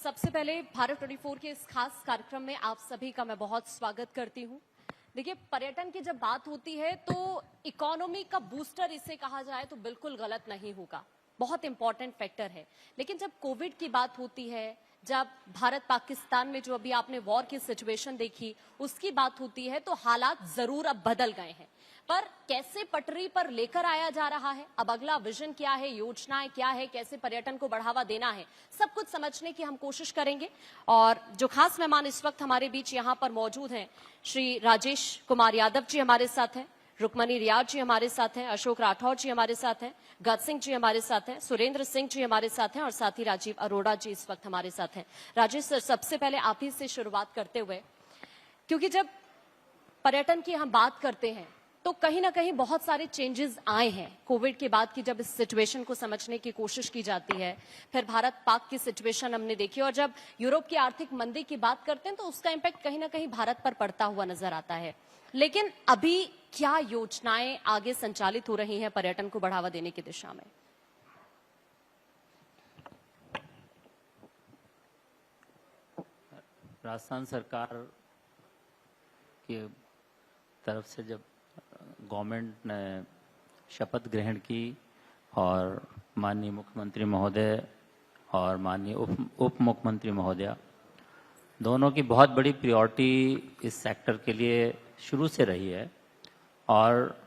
सबसे पहले भारत 24 के इस खास कार्यक्रम में आप सभी का मैं बहुत स्वागत करती हूं। देखिए, पर्यटन की जब बात होती है तो इकोनॉमी का बूस्टर इसे कहा जाए तो बिल्कुल गलत नहीं होगा, बहुत इंपॉर्टेंट फैक्टर है। लेकिन जब कोविड की बात होती है, जब भारत पाकिस्तान में जो अभी आपने वॉर की सिचुएशन देखी उसकी बात होती है, तो हालात जरूर अब बदल गए हैं। पर कैसे पटरी पर लेकर आया जा रहा है, अब अगला विजन क्या है, योजनाएं क्या है, कैसे पर्यटन को बढ़ावा देना है, सब कुछ समझने की हम कोशिश करेंगे। और जो खास मेहमान इस वक्त हमारे बीच यहाँ पर मौजूद हैं, श्री राजेश कुमार यादव जी हमारे साथ हैं, रुक्मणी रियाज जी हमारे साथ हैं, अशोक राठौर जी हमारे साथ हैं, गज सिंह जी हमारे साथ हैं, सुरेंद्र सिंह जी हमारे साथ हैं और साथ ही राजीव अरोड़ा जी इस वक्त हमारे साथ हैं। राजेश सर, सबसे पहले आप ही से शुरुआत करते हुए, क्योंकि जब पर्यटन की हम बात करते हैं तो कहीं ना कहीं बहुत सारे चेंजेस आए हैं कोविड के बाद की। जब इस सिचुएशन को समझने की कोशिश की जाती है, फिर भारत पाक की सिचुएशन हमने देखी, और जब यूरोप की आर्थिक मंदी की बात करते हैं तो उसका इंपैक्ट कहीं ना कहीं भारत पर पड़ता हुआ नजर आता है। लेकिन अभी क्या योजनाएं आगे संचालित हो रही हैं पर्यटन को बढ़ावा देने की दिशा में? राजस्थान सरकार की तरफ से जब गवर्नमेंट ने शपथ ग्रहण की और माननीय मुख्यमंत्री महोदय और माननीय उप मुख्यमंत्री महोदया दोनों की बहुत बड़ी प्रायोरिटी इस सेक्टर के लिए शुरू से रही है, और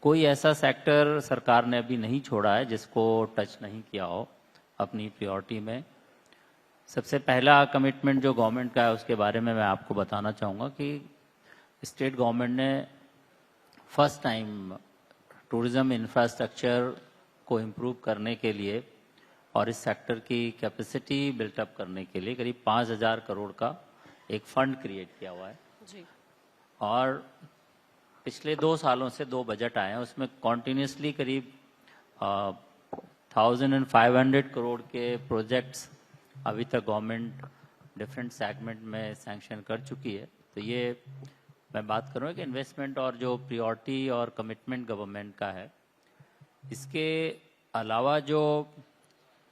कोई ऐसा सेक्टर सरकार ने अभी नहीं छोड़ा है जिसको टच नहीं किया हो अपनी प्रायोरिटी में। सबसे पहला कमिटमेंट जो गवर्नमेंट का है उसके बारे में मैं आपको बताना चाहूँगा कि स्टेट गवर्नमेंट ने फर्स्ट टाइम टूरिज्म इंफ्रास्ट्रक्चर को इम्प्रूव करने के लिए और इस सेक्टर की कैपेसिटी बिल्टअप करने के लिए करीब 5,000 करोड़ का एक फंड क्रिएट किया हुआ है जी। और पिछले 2 सालों से 2 बजट आए हैं, उसमें कॉन्टिन्यूसली करीब 1,500 करोड़ के प्रोजेक्ट्स अभी तक गवर्नमेंट डिफरेंट सेगमेंट में सैंक्शन कर चुकी है। तो ये मैं बात करूँ कि इन्वेस्टमेंट और जो प्रायोरिटी और कमिटमेंट गवर्नमेंट का है। इसके अलावा जो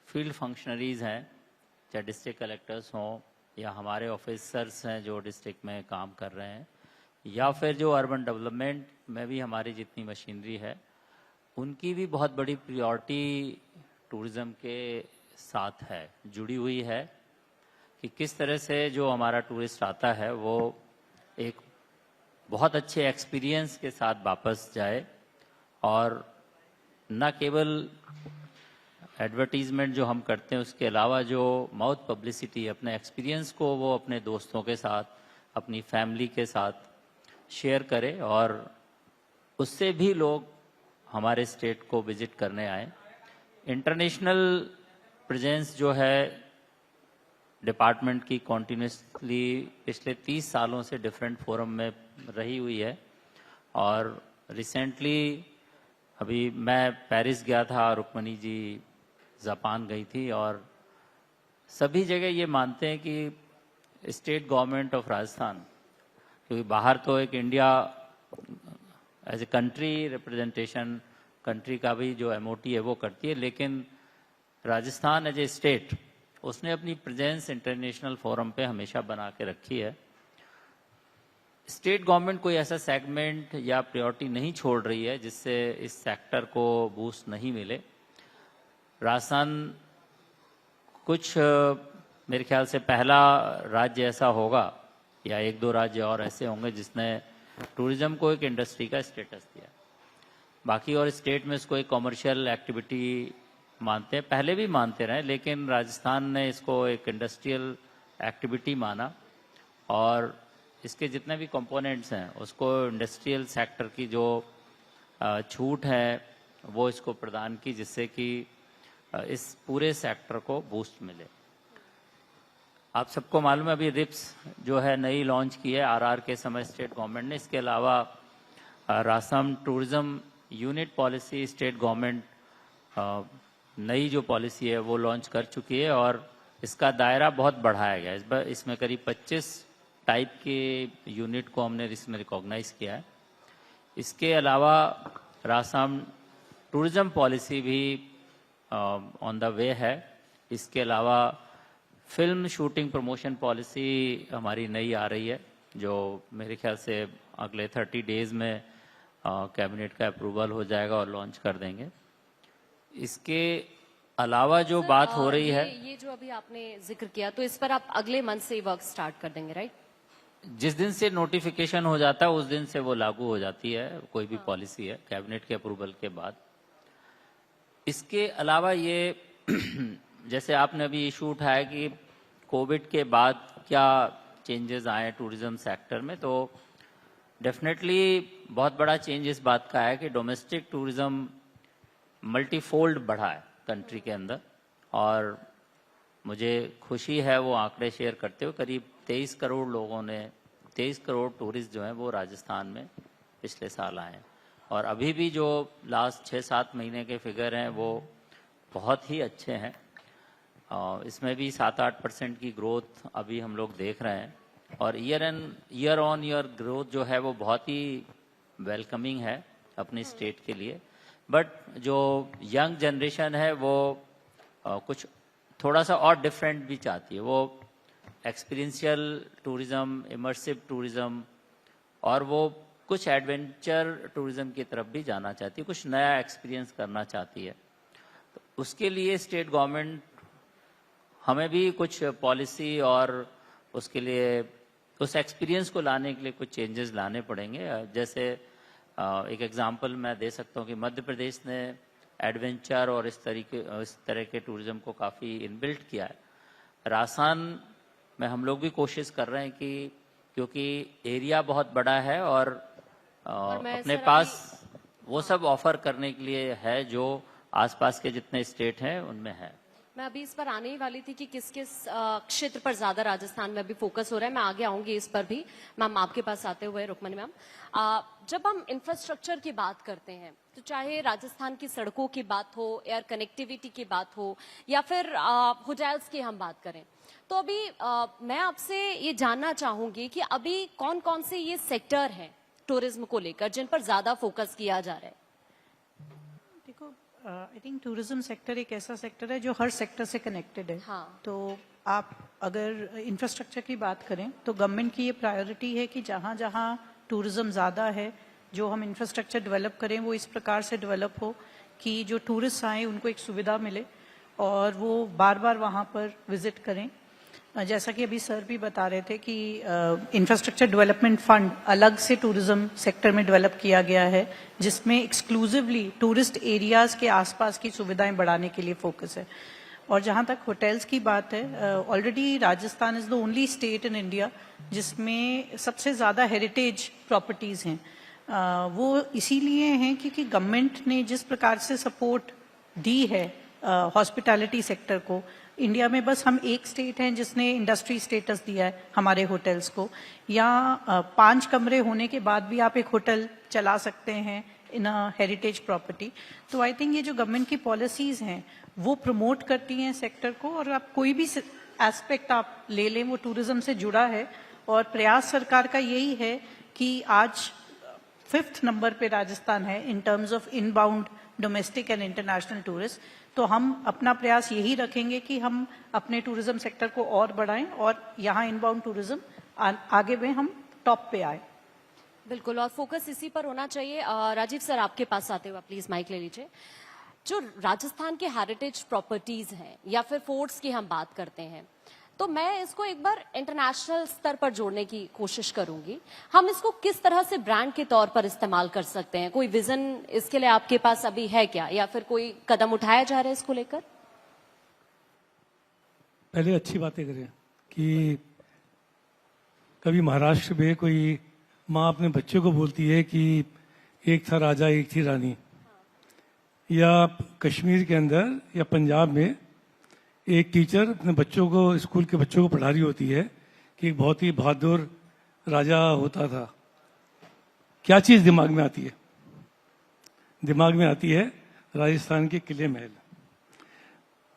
फील्ड फंक्शनरीज हैं, चाहे डिस्ट्रिक्ट कलेक्टर्स हों या हमारे ऑफिसर्स हैं जो डिस्ट्रिक्ट में काम कर रहे हैं, या फिर जो अर्बन डेवलपमेंट में भी हमारी जितनी मशीनरी है, उनकी भी बहुत बड़ी प्रायोरिटी टूरिज़्म के साथ है, जुड़ी हुई है कि किस तरह से जो हमारा टूरिस्ट आता है वो एक बहुत अच्छे एक्सपीरियंस के साथ वापस जाए, और न केवल एडवर्टीजमेंट जो हम करते हैं उसके अलावा जो माउथ पब्लिसिटी, अपने एक्सपीरियंस को वो अपने दोस्तों के साथ, अपनी फैमिली के साथ शेयर करे और उससे भी लोग हमारे स्टेट को विजिट करने आए। इंटरनेशनल प्रेजेंस जो है डिपार्टमेंट की कॉन्टिन्यूसली पिछले 30 सालों से डिफरेंट फोरम में रही हुई है, और रिसेंटली अभी मैं पेरिस गया था, रुक्मणी जी जापान गई थी, और सभी जगह ये मानते हैं कि स्टेट गवर्नमेंट ऑफ राजस्थान, क्योंकि बाहर तो एक India as a country representation country का भी जो एमओटी है वो करती है, लेकिन राजस्थान एज ए स्टेट उसने अपनी प्रेजेंस इंटरनेशनल फोरम पे हमेशा बना के रखी है। स्टेट गवर्नमेंट कोई ऐसा सेगमेंट या प्रायोरिटी नहीं छोड़ रही है जिससे इस सेक्टर को बूस्ट नहीं मिले। राजस्थान कुछ मेरे ख्याल से पहला राज्य ऐसा होगा या 1-2 राज्य और ऐसे होंगे जिसने टूरिज्म को एक इंडस्ट्री का स्टेटस दिया। बाकी और स्टेट में इसको एक कॉमर्शियल एक्टिविटी मानते हैं, पहले भी मानते रहे, लेकिन राजस्थान ने इसको एक इंडस्ट्रियल एक्टिविटी माना और इसके जितने भी कंपोनेंट्स हैं उसको इंडस्ट्रियल सेक्टर की जो छूट है वो इसको प्रदान की, जिससे कि इस पूरे सेक्टर को बूस्ट मिले। आप सबको मालूम है अभी रिप्स जो है नई लॉन्च की है आरआर के समय स्टेट गवर्नमेंट ने। इसके अलावा Rajasthan tourism unit policy state government नई जो पॉलिसी है वो लॉन्च कर चुकी है और इसका दायरा बहुत बढ़ाया गया है। इसमें करीब 25 टाइप के यूनिट को हमने इसमें रिकॉग्नाइज किया है। इसके अलावा राजस्थान टूरिज्म पॉलिसी भी ऑन द वे है। इसके अलावा फिल्म शूटिंग प्रमोशन पॉलिसी हमारी नई आ रही है, जो मेरे ख्याल से अगले 30 डेज में कैबिनेट का अप्रूवल हो जाएगा और लॉन्च कर देंगे। इसके अलावा जो सर, बात हो रही है, ये जो अभी आपने जिक्र किया, तो इस पर आप अगले मंथ से वर्क स्टार्ट कर देंगे, राइट? जिस दिन से नोटिफिकेशन हो जाता है उस दिन से वो लागू हो जाती है, कोई भी पॉलिसी है कैबिनेट के अप्रूवल के बाद। इसके अलावा ये जैसे आपने अभी इशू उठाया कि कोविड के बाद क्या चेंजेस आए टूरिज्म सेक्टर में, तो डेफिनेटली बहुत बड़ा चेंज इस बात का है कि डोमेस्टिक टूरिज्म मल्टीफोल्ड बढ़ा है कंट्री के अंदर, और मुझे खुशी है वो आंकड़े शेयर करते हुए करीब 23 करोड़ लोगों ने 23 करोड़ टूरिस्ट जो हैं वो राजस्थान में पिछले साल आए हैं। और अभी भी जो लास्ट 6-7 महीने के फिगर हैं वो बहुत ही अच्छे हैं। इसमें भी 7-8% की ग्रोथ अभी हम लोग देख रहे हैं, और ईयर ऑन ईयर ग्रोथ जो है वो बहुत ही वेलकमिंग है अपनी स्टेट के लिए। बट जो यंग जनरेशन है वो कुछ थोड़ा सा और डिफरेंट भी चाहती है, वो एक्सपीरियंशियल टूरिज्म, इमर्सिव टूरिज्म, और वो कुछ एडवेंचर टूरिज्म की तरफ भी जाना चाहती है, कुछ नया एक्सपीरियंस करना चाहती है। तो उसके लिए स्टेट गवर्नमेंट हमें भी कुछ पॉलिसी और उसके लिए उस एक्सपीरियंस को लाने के लिए कुछ चेंजेस लाने पड़ेंगे। जैसे एक एग्जांपल मैं दे सकता हूँ कि मध्य प्रदेश ने एडवेंचर और इस तरह के टूरिज्म को काफ़ी इनबिल्ट किया है। राजस्थान में हम लोग भी कोशिश कर रहे हैं कि क्योंकि एरिया बहुत बड़ा है और अपने पास वो सब ऑफर करने के लिए है जो आसपास के जितने स्टेट हैं उनमें है। मैं अभी इस पर आने ही वाली थी कि किस किस क्षेत्र पर ज्यादा राजस्थान में अभी फोकस हो रहा है, मैं आगे आऊंगी इस पर भी। मैम आपके पास आते हुए रुक्मणी मैम, जब हम इंफ्रास्ट्रक्चर की बात करते हैं तो चाहे राजस्थान की सड़कों की बात हो, एयर कनेक्टिविटी की बात हो, या फिर होटल्स की हम बात करें, तो अभी मैं आपसे ये जानना चाहूंगी कि अभी कौन कौन से ये सेक्टर हैं टूरिज्म को लेकर जिन पर ज्यादा फोकस किया जा रहा है? देखो, आई थिंक टूरिज्म सेक्टर एक ऐसा सेक्टर है जो हर सेक्टर से कनेक्टेड है। हाँ। तो आप अगर इंफ्रास्ट्रक्चर की बात करें तो गवर्नमेंट की ये प्रायोरिटी है कि जहाँ जहाँ टूरिज्म ज़्यादा है, जो हम इंफ्रास्ट्रक्चर डेवलप करें वो इस प्रकार से डेवलप हो कि जो टूरिस्ट आए उनको एक सुविधा मिले और वो बार बार वहाँ पर विजिट करें। जैसा कि अभी सर भी बता रहे थे कि इंफ्रास्ट्रक्चर डेवलपमेंट फंड अलग से टूरिज्म सेक्टर में डेवलप किया गया है, जिसमें एक्सक्लूसिवली टूरिस्ट एरियाज के आसपास की सुविधाएं बढ़ाने के लिए फोकस है। और जहां तक होटल्स की बात है, already Rajasthan is the only state in India जिसमें सबसे ज़्यादा हेरिटेज प्रॉपर्टीज़ हैं। वो इसीलिए हैं क्योंकि गवर्नमेंट ने जिस प्रकार से सपोर्ट दी है हॉस्पिटैलिटी सेक्टर को, इंडिया में बस हम एक स्टेट हैं जिसने इंडस्ट्री स्टेटस दिया है हमारे होटल्स को। या 5 कमरे होने के बाद भी आप एक होटल चला सकते हैं इन अ हेरिटेज प्रॉपर्टी। तो आई थिंक ये जो गवर्नमेंट की पॉलिसीज हैं वो प्रमोट करती हैं सेक्टर को, और आप कोई भी एस्पेक्ट आप ले लें वो टूरिज्म से जुड़ा है। और प्रयास सरकार का यही है कि आज 5th नंबर पे राजस्थान है इन terms of inbound domestic and international tourist. तो हम अपना प्रयास यही रखेंगे कि हम अपने टूरिज्म सेक्टर को और बढ़ाएं और यहाँ इनबाउंड टूरिज्म आगे में हम टॉप पे आए। बिल्कुल, और फोकस इसी पर होना चाहिए। राजीव सर आपके पास आते हुए प्लीज माइक ले लीजिए। जो राजस्थान के हेरिटेज प्रॉपर्टीज हैं या फिर फोर्ट्स की हम बात करते हैं, तो मैं इसको एक बार इंटरनेशनल स्तर पर जोड़ने की कोशिश करूंगी। हम इसको किस तरह से ब्रांड के तौर पर इस्तेमाल कर सकते हैं? कोई विजन इसके लिए आपके पास अभी है क्या, या फिर कोई कदम उठाया जा रहा है इसको लेकर? पहले अच्छी बातें करें कि कभी महाराष्ट्र में कोई माँ अपने बच्चे को बोलती है कि एक था राजा एक थी रानी, या कश्मीर के अंदर या पंजाब में एक टीचर अपने बच्चों को, स्कूल के बच्चों को पढ़ा रही होती है कि एक बहुत ही बहादुर राजा होता था। क्या चीज दिमाग में आती है? दिमाग में आती है राजस्थान के किले महल,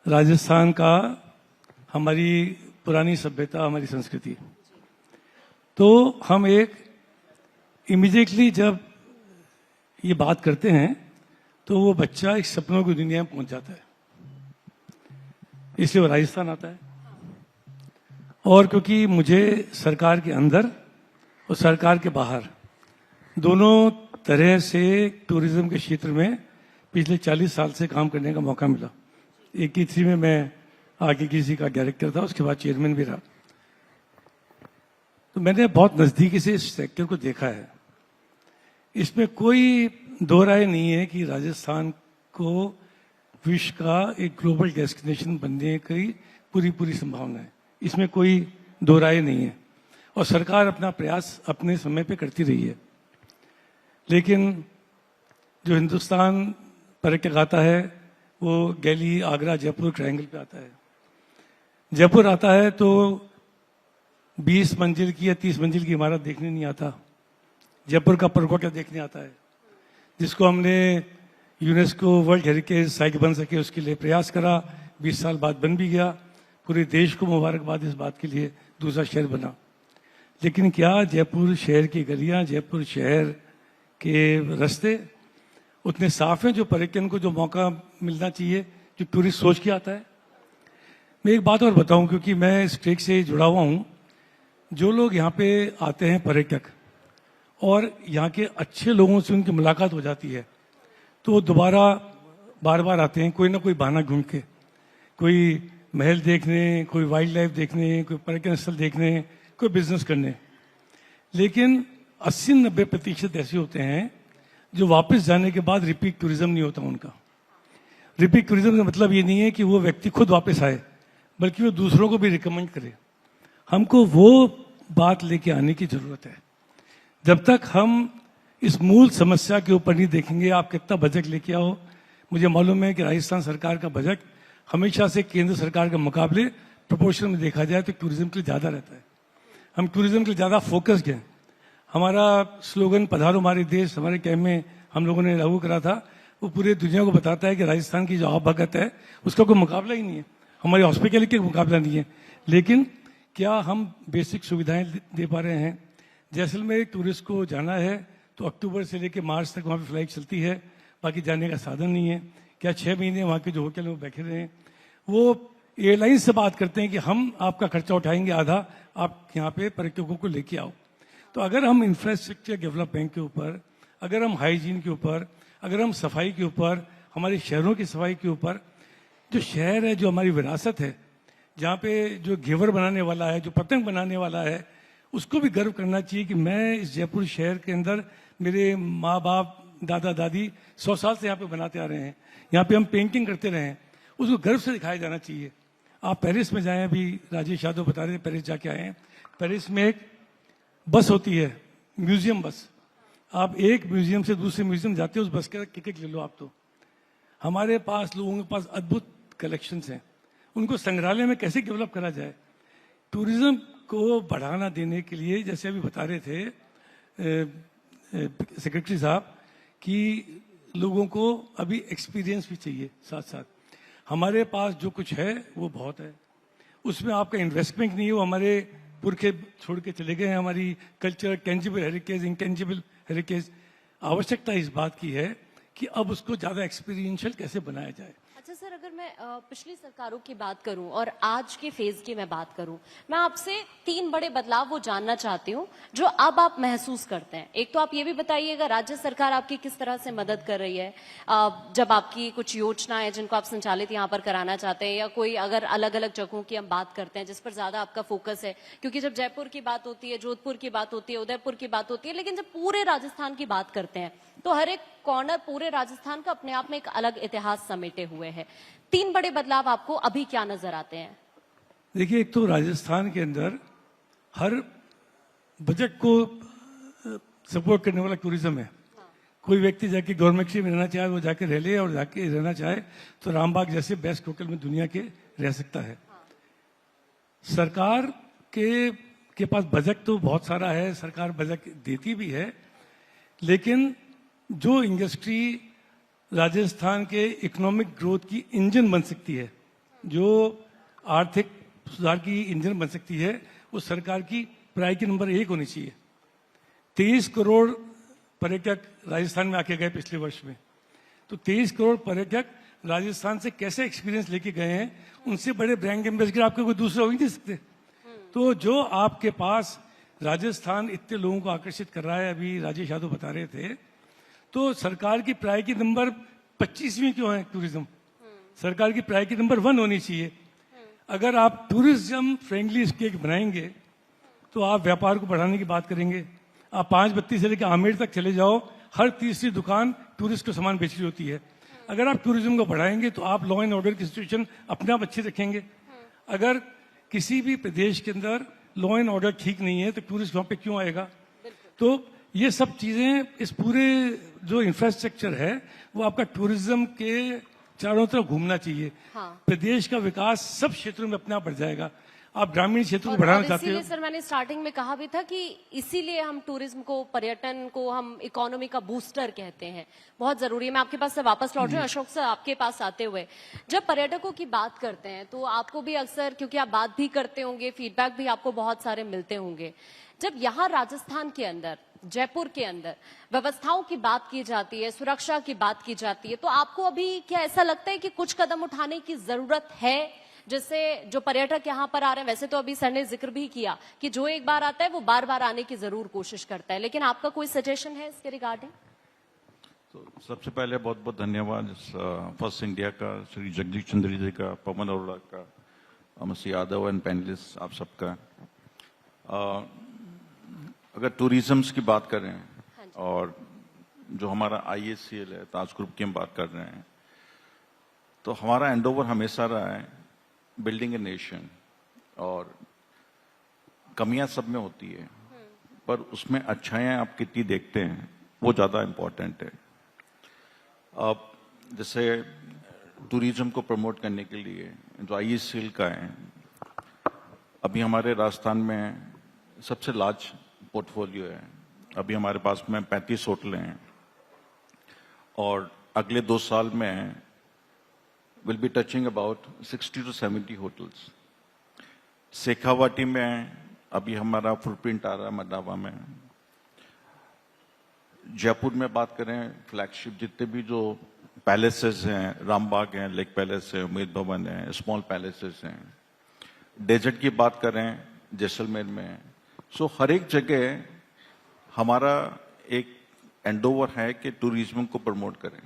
राजस्थान का, हमारी पुरानी सभ्यता, हमारी संस्कृति। तो हम एक इमीडिएटली जब ये बात करते हैं तो वो बच्चा एक सपनों की दुनिया में पहुंच जाता है, इसलिए वो राजस्थान आता है। और क्योंकि मुझे सरकार के अंदर और सरकार के बाहर दोनों तरह से टूरिज्म के क्षेत्र में पिछले 40 साल से काम करने का मौका मिला। 83 में मैं आगे किसी का डायरेक्टर था, उसके बाद चेयरमैन भी रहा। तो मैंने बहुत नजदीकी से इस सेक्टर को देखा है। इसमें कोई दो राय नहीं है कि राजस्थान को विश्व का एक ग्लोबल डेस्टिनेशन बनने की पूरी पूरी संभावना है, इसमें कोई दो राय नहीं है। और सरकार अपना प्रयास अपने समय पे करती रही है। लेकिन जो हिंदुस्तान पर्यटक आता है वो दिल्ली, आगरा, जयपुर ट्रायंगल पे आता है। जयपुर आता है तो 20 मंजिल की या 30 मंजिल की इमारत देखने नहीं आता। जयपुर का परकोटा देखने आता है, जिसको हमने यूनेस्को वर्ल्ड हेरिटेज साइट बन सके उसके लिए प्रयास करा। 20 साल बाद बन भी गया। पूरे देश को मुबारकबाद इस बात के लिए, दूसरा शहर बना। लेकिन क्या जयपुर शहर की गलियां, जयपुर शहर के रास्ते उतने साफ हैं जो पर्यटन को जो मौका मिलना चाहिए, जो टूरिस्ट सोच के आता है? मैं एक बात और बताऊं, क्योंकि मैं इस ट्रेक से जुड़ा हुआ हूं। जो लोग यहाँ पे आते हैं पर्यटक, और यहाँ के अच्छे लोगों से उनकी मुलाकात हो जाती है, तो वो दोबारा बार बार आते हैं, कोई ना कोई बहाना ढूंढ के। कोई महल देखने, कोई वाइल्ड लाइफ देखने, कोई पर्यटन स्थल देखने, कोई बिजनेस करने। लेकिन 80-90% ऐसे होते हैं जो वापस जाने के बाद रिपीट टूरिज्म नहीं होता उनका। रिपीट टूरिज्म का मतलब ये नहीं है कि वो व्यक्ति खुद वापस आए, बल्कि वो दूसरों को भी रिकमेंड करे। हमको वो बात लेके आने की जरूरत है। जब तक हम इस मूल समस्या के ऊपर नहीं देखेंगे, आप कितना बजट लेके आओ, मुझे मालूम है कि राजस्थान सरकार का बजट हमेशा से केंद्र सरकार के मुकाबले प्रोपोर्शन में देखा जाए तो टूरिज्म के लिए ज्यादा रहता है। हम टूरिज्म के लिए ज्यादा फोकस्ड हैं। हमारा स्लोगन पधारो हमारे देश, हमारे कैम्प में हम लोगों ने लागू करा था, वो पूरे दुनिया को बताता है कि राजस्थान की जो आवभगत है उसका कोई मुकाबला ही नहीं है, हमारी हॉस्पिटैलिटी का मुकाबला नहीं है। लेकिन क्या हम बेसिक सुविधाएं दे पा रहे हैं? जैसलमेर टूरिस्ट को जाना है तो अक्टूबर से लेकर मार्च तक वहाँ पे फ्लाइट चलती है, बाकी जाने का साधन नहीं है। क्या 6 महीने वहाँ के जो होटल में बैठे रहे हैं? वो एयरलाइन से बात करते हैं कि हम आपका खर्चा उठाएंगे आधा, आप यहाँ पे पर्यटकों को लेके आओ। तो अगर हम इंफ्रास्ट्रक्चर डेवलपमेंट के ऊपर, अगर हम हाइजीन के ऊपर, अगर हम सफाई के ऊपर, हमारे शहरों की सफाई के ऊपर, जो शहर है, जो हमारी विरासत है, जहाँ पे जो घेवर बनाने वाला है, जो पतंग बनाने वाला है, उसको भी गर्व करना चाहिए कि मैं इस जयपुर शहर के अंदर, मेरे माँ बाप, दादा दादी 100 साल से यहाँ पे बनाते आ रहे हैं, यहाँ पे हम पेंटिंग करते रहे हैं, उसको गर्व से दिखाया जाना चाहिए। आप पेरिस में जाएं, अभी राजेश यादव बता रहे थे पेरिस जाके आए हैं। पेरिस में एक बस होती है, म्यूजियम बस। आप एक म्यूजियम से दूसरे म्यूजियम जाते हो, उस बस का टिकट ले लो आप। तो हमारे पास, लोगों के पास अद्भुत कलेक्शंस हैं, उनको संग्रहालय में कैसे डेवलप करा जाए? टूरिज्म को बढ़ाना देने के लिए, जैसे अभी बता रहे थे सेक्रेटरी साहब, कि लोगों को अभी एक्सपीरियंस भी चाहिए। साथ साथ हमारे पास जो कुछ है वो बहुत है, उसमें आपका इन्वेस्टमेंट नहीं है, वो हमारे पुरखे छोड़ के चले गए हैं। हमारी culture, tangible heritage, intangible heritage. आवश्यकता इस बात की है कि अब उसको ज्यादा एक्सपीरियंशियल कैसे बनाया जाए। अच्छा सर, अगर मैं पिछली सरकारों की बात करूं और आज के फेज की मैं बात करूं, मैं आपसे 3 बड़े बदलाव वो जानना चाहती हूं जो अब आप महसूस करते हैं। एक तो आप ये भी बताइएगा राज्य सरकार आपकी किस तरह से मदद कर रही है, जब आपकी कुछ योजनाएं जिनको आप संचालित यहाँ पर कराना चाहते हैं, या कोई अगर अलग अलग जगहों की हम बात करते हैं जिस पर ज्यादा आपका फोकस है, क्योंकि जब जयपुर की बात होती है, जोधपुर की बात होती है, उदयपुर की बात होती है, लेकिन जब पूरे राजस्थान की बात करते हैं तो हर एक कॉर्नर पूरे राजस्थान का अपने आप में एक अलग इतिहास समेटे हुए है। 3 बड़े बदलाव आपको अभी क्या नजर आते हैं? देखिए, एक तो राजस्थान के अंदर हर बजट को सपोर्ट करने वाला टूरिज्म है। कोई व्यक्ति जाके गवर्नमेंट में रहना चाहे वो जाके रह ले, और जाके रहना चाहे तो रामबाग जैसे बेस्ट होटल में दुनिया के रह सकता है। सरकार के पास बजट तो बहुत सारा है, सरकार बजट देती भी है, लेकिन जो इंडस्ट्री राजस्थान के इकोनॉमिक ग्रोथ की इंजन बन सकती है, जो आर्थिक सुधार की इंजन बन सकती है, वो सरकार की प्रायोरिटी नंबर 1 होनी चाहिए। 23 करोड़ पर्यटक राजस्थान में आके गए पिछले वर्ष में, तो 23 करोड़ पर्यटक राजस्थान से कैसे एक्सपीरियंस लेके गए हैं, उनसे बड़े ब्रांड एम्बेसडर आपके कोई दूसरे हो ही नहीं सकते। तो जो आपके पास राजस्थान इतने लोगों को आकर्षित कर रहा है, अभी राजेश यादव बता रहे थे, तो सरकार की प्रायोरिटी नंबर 25वीं क्यों है टूरिज्म? सरकार की प्रायोरिटी नंबर 1 होनी चाहिए। अगर आप टूरिज्म फ्रेंडली स्टेट बनाएंगे तो आप व्यापार को बढ़ाने की बात करेंगे। आप 5 से लेकर आमेर तक चले जाओ, हर तीसरी दुकान टूरिस्ट को सामान बेच रही होती है। अगर आप टूरिज्म को बढ़ाएंगे तो आप लॉ एंड ऑर्डर की सिचुएशन अपने आप अच्छी रखेंगे। अगर किसी भी प्रदेश के अंदर लॉ एंड ऑर्डर ठीक नहीं है तो टूरिस्ट वहां पे क्यों आएगा? तो ये सब चीजें, इस पूरे जो इंफ्रास्ट्रक्चर है वो आपका टूरिज्म के चारों तरफ घूमना चाहिए। प्रदेश का विकास सब क्षेत्रों में अपने आप बढ़ जाएगा। आप ग्रामीण क्षेत्रों को बढ़ाना चाहते हो। इसीलिए सर मैंने स्टार्टिंग में कहा भी था कि इसीलिए हम टूरिज्म को, पर्यटन को हम इकोनॉमी का बूस्टर कहते हैं। बहुत जरूरी है। मैं आपके पास से वापस लौट रही हूँ अशोक सर, आपके पास आते हुए, जब पर्यटकों की बात करते हैं तो आपको भी अक्सर, क्योंकि आप बात भी करते होंगे, फीडबैक भी आपको बहुत सारे मिलते होंगे, जब यहाँ राजस्थान के अंदर, जयपुर के अंदर व्यवस्थाओं की बात की जाती है, सुरक्षा की बात की जाती है, तो आपको अभी क्या ऐसा लगता है कि कुछ कदम उठाने की जरूरत है, जिससे जो पर्यटक यहाँ पर आ रहे हैं, वैसे तो अभी सर ने जिक्र भी किया कि जो एक बार आता है वो बार बार आने की जरूर कोशिश करता है, लेकिन आपका कोई सजेशन है इसके रिगार्डिंग? तो सबसे पहले बहुत बहुत धन्यवाद फर्स्ट इंडिया का, श्री जगदीश चंद्र जी का, पवन अरोड़ा का, मिस्टर यादव एंड पैनलिस्ट, आप सबका। अगर टूरिज्म की बात करें और जो हमारा IACL है, ताज ग्रुप की हम बात कर रहे हैं, तो हमारा एंडोवर हमेशा रहा है बिल्डिंग ए नेशन, और कमियां सब में होती है पर उसमें अच्छाइयां आप कितनी देखते हैं वो ज्यादा इम्पोर्टेंट है। अब जैसे टूरिज्म को प्रमोट करने के लिए जो IACL का है, अभी हमारे राजस्थान में सबसे लार्ज पोर्टफोलियो है। अभी हमारे पास में 35 होटल हैं और अगले 2 साल में will be touching about 60 to 70 hotels. Shekhawati में अभी हमारा फुटप्रिंट आ रहा है, मडावा में। जयपुर में बात करें, फ्लैगशिप जितने भी जो पैलेसेस हैं, रामबाग हैं, लेक पैलेस है, उमेद भवन है, स्मॉल पैलेसेस हैं। डेजर्ट की बात करें, जैसलमेर में। सो हर एक जगह हमारा एक एंडोवर है कि टूरिज्म को प्रमोट करें।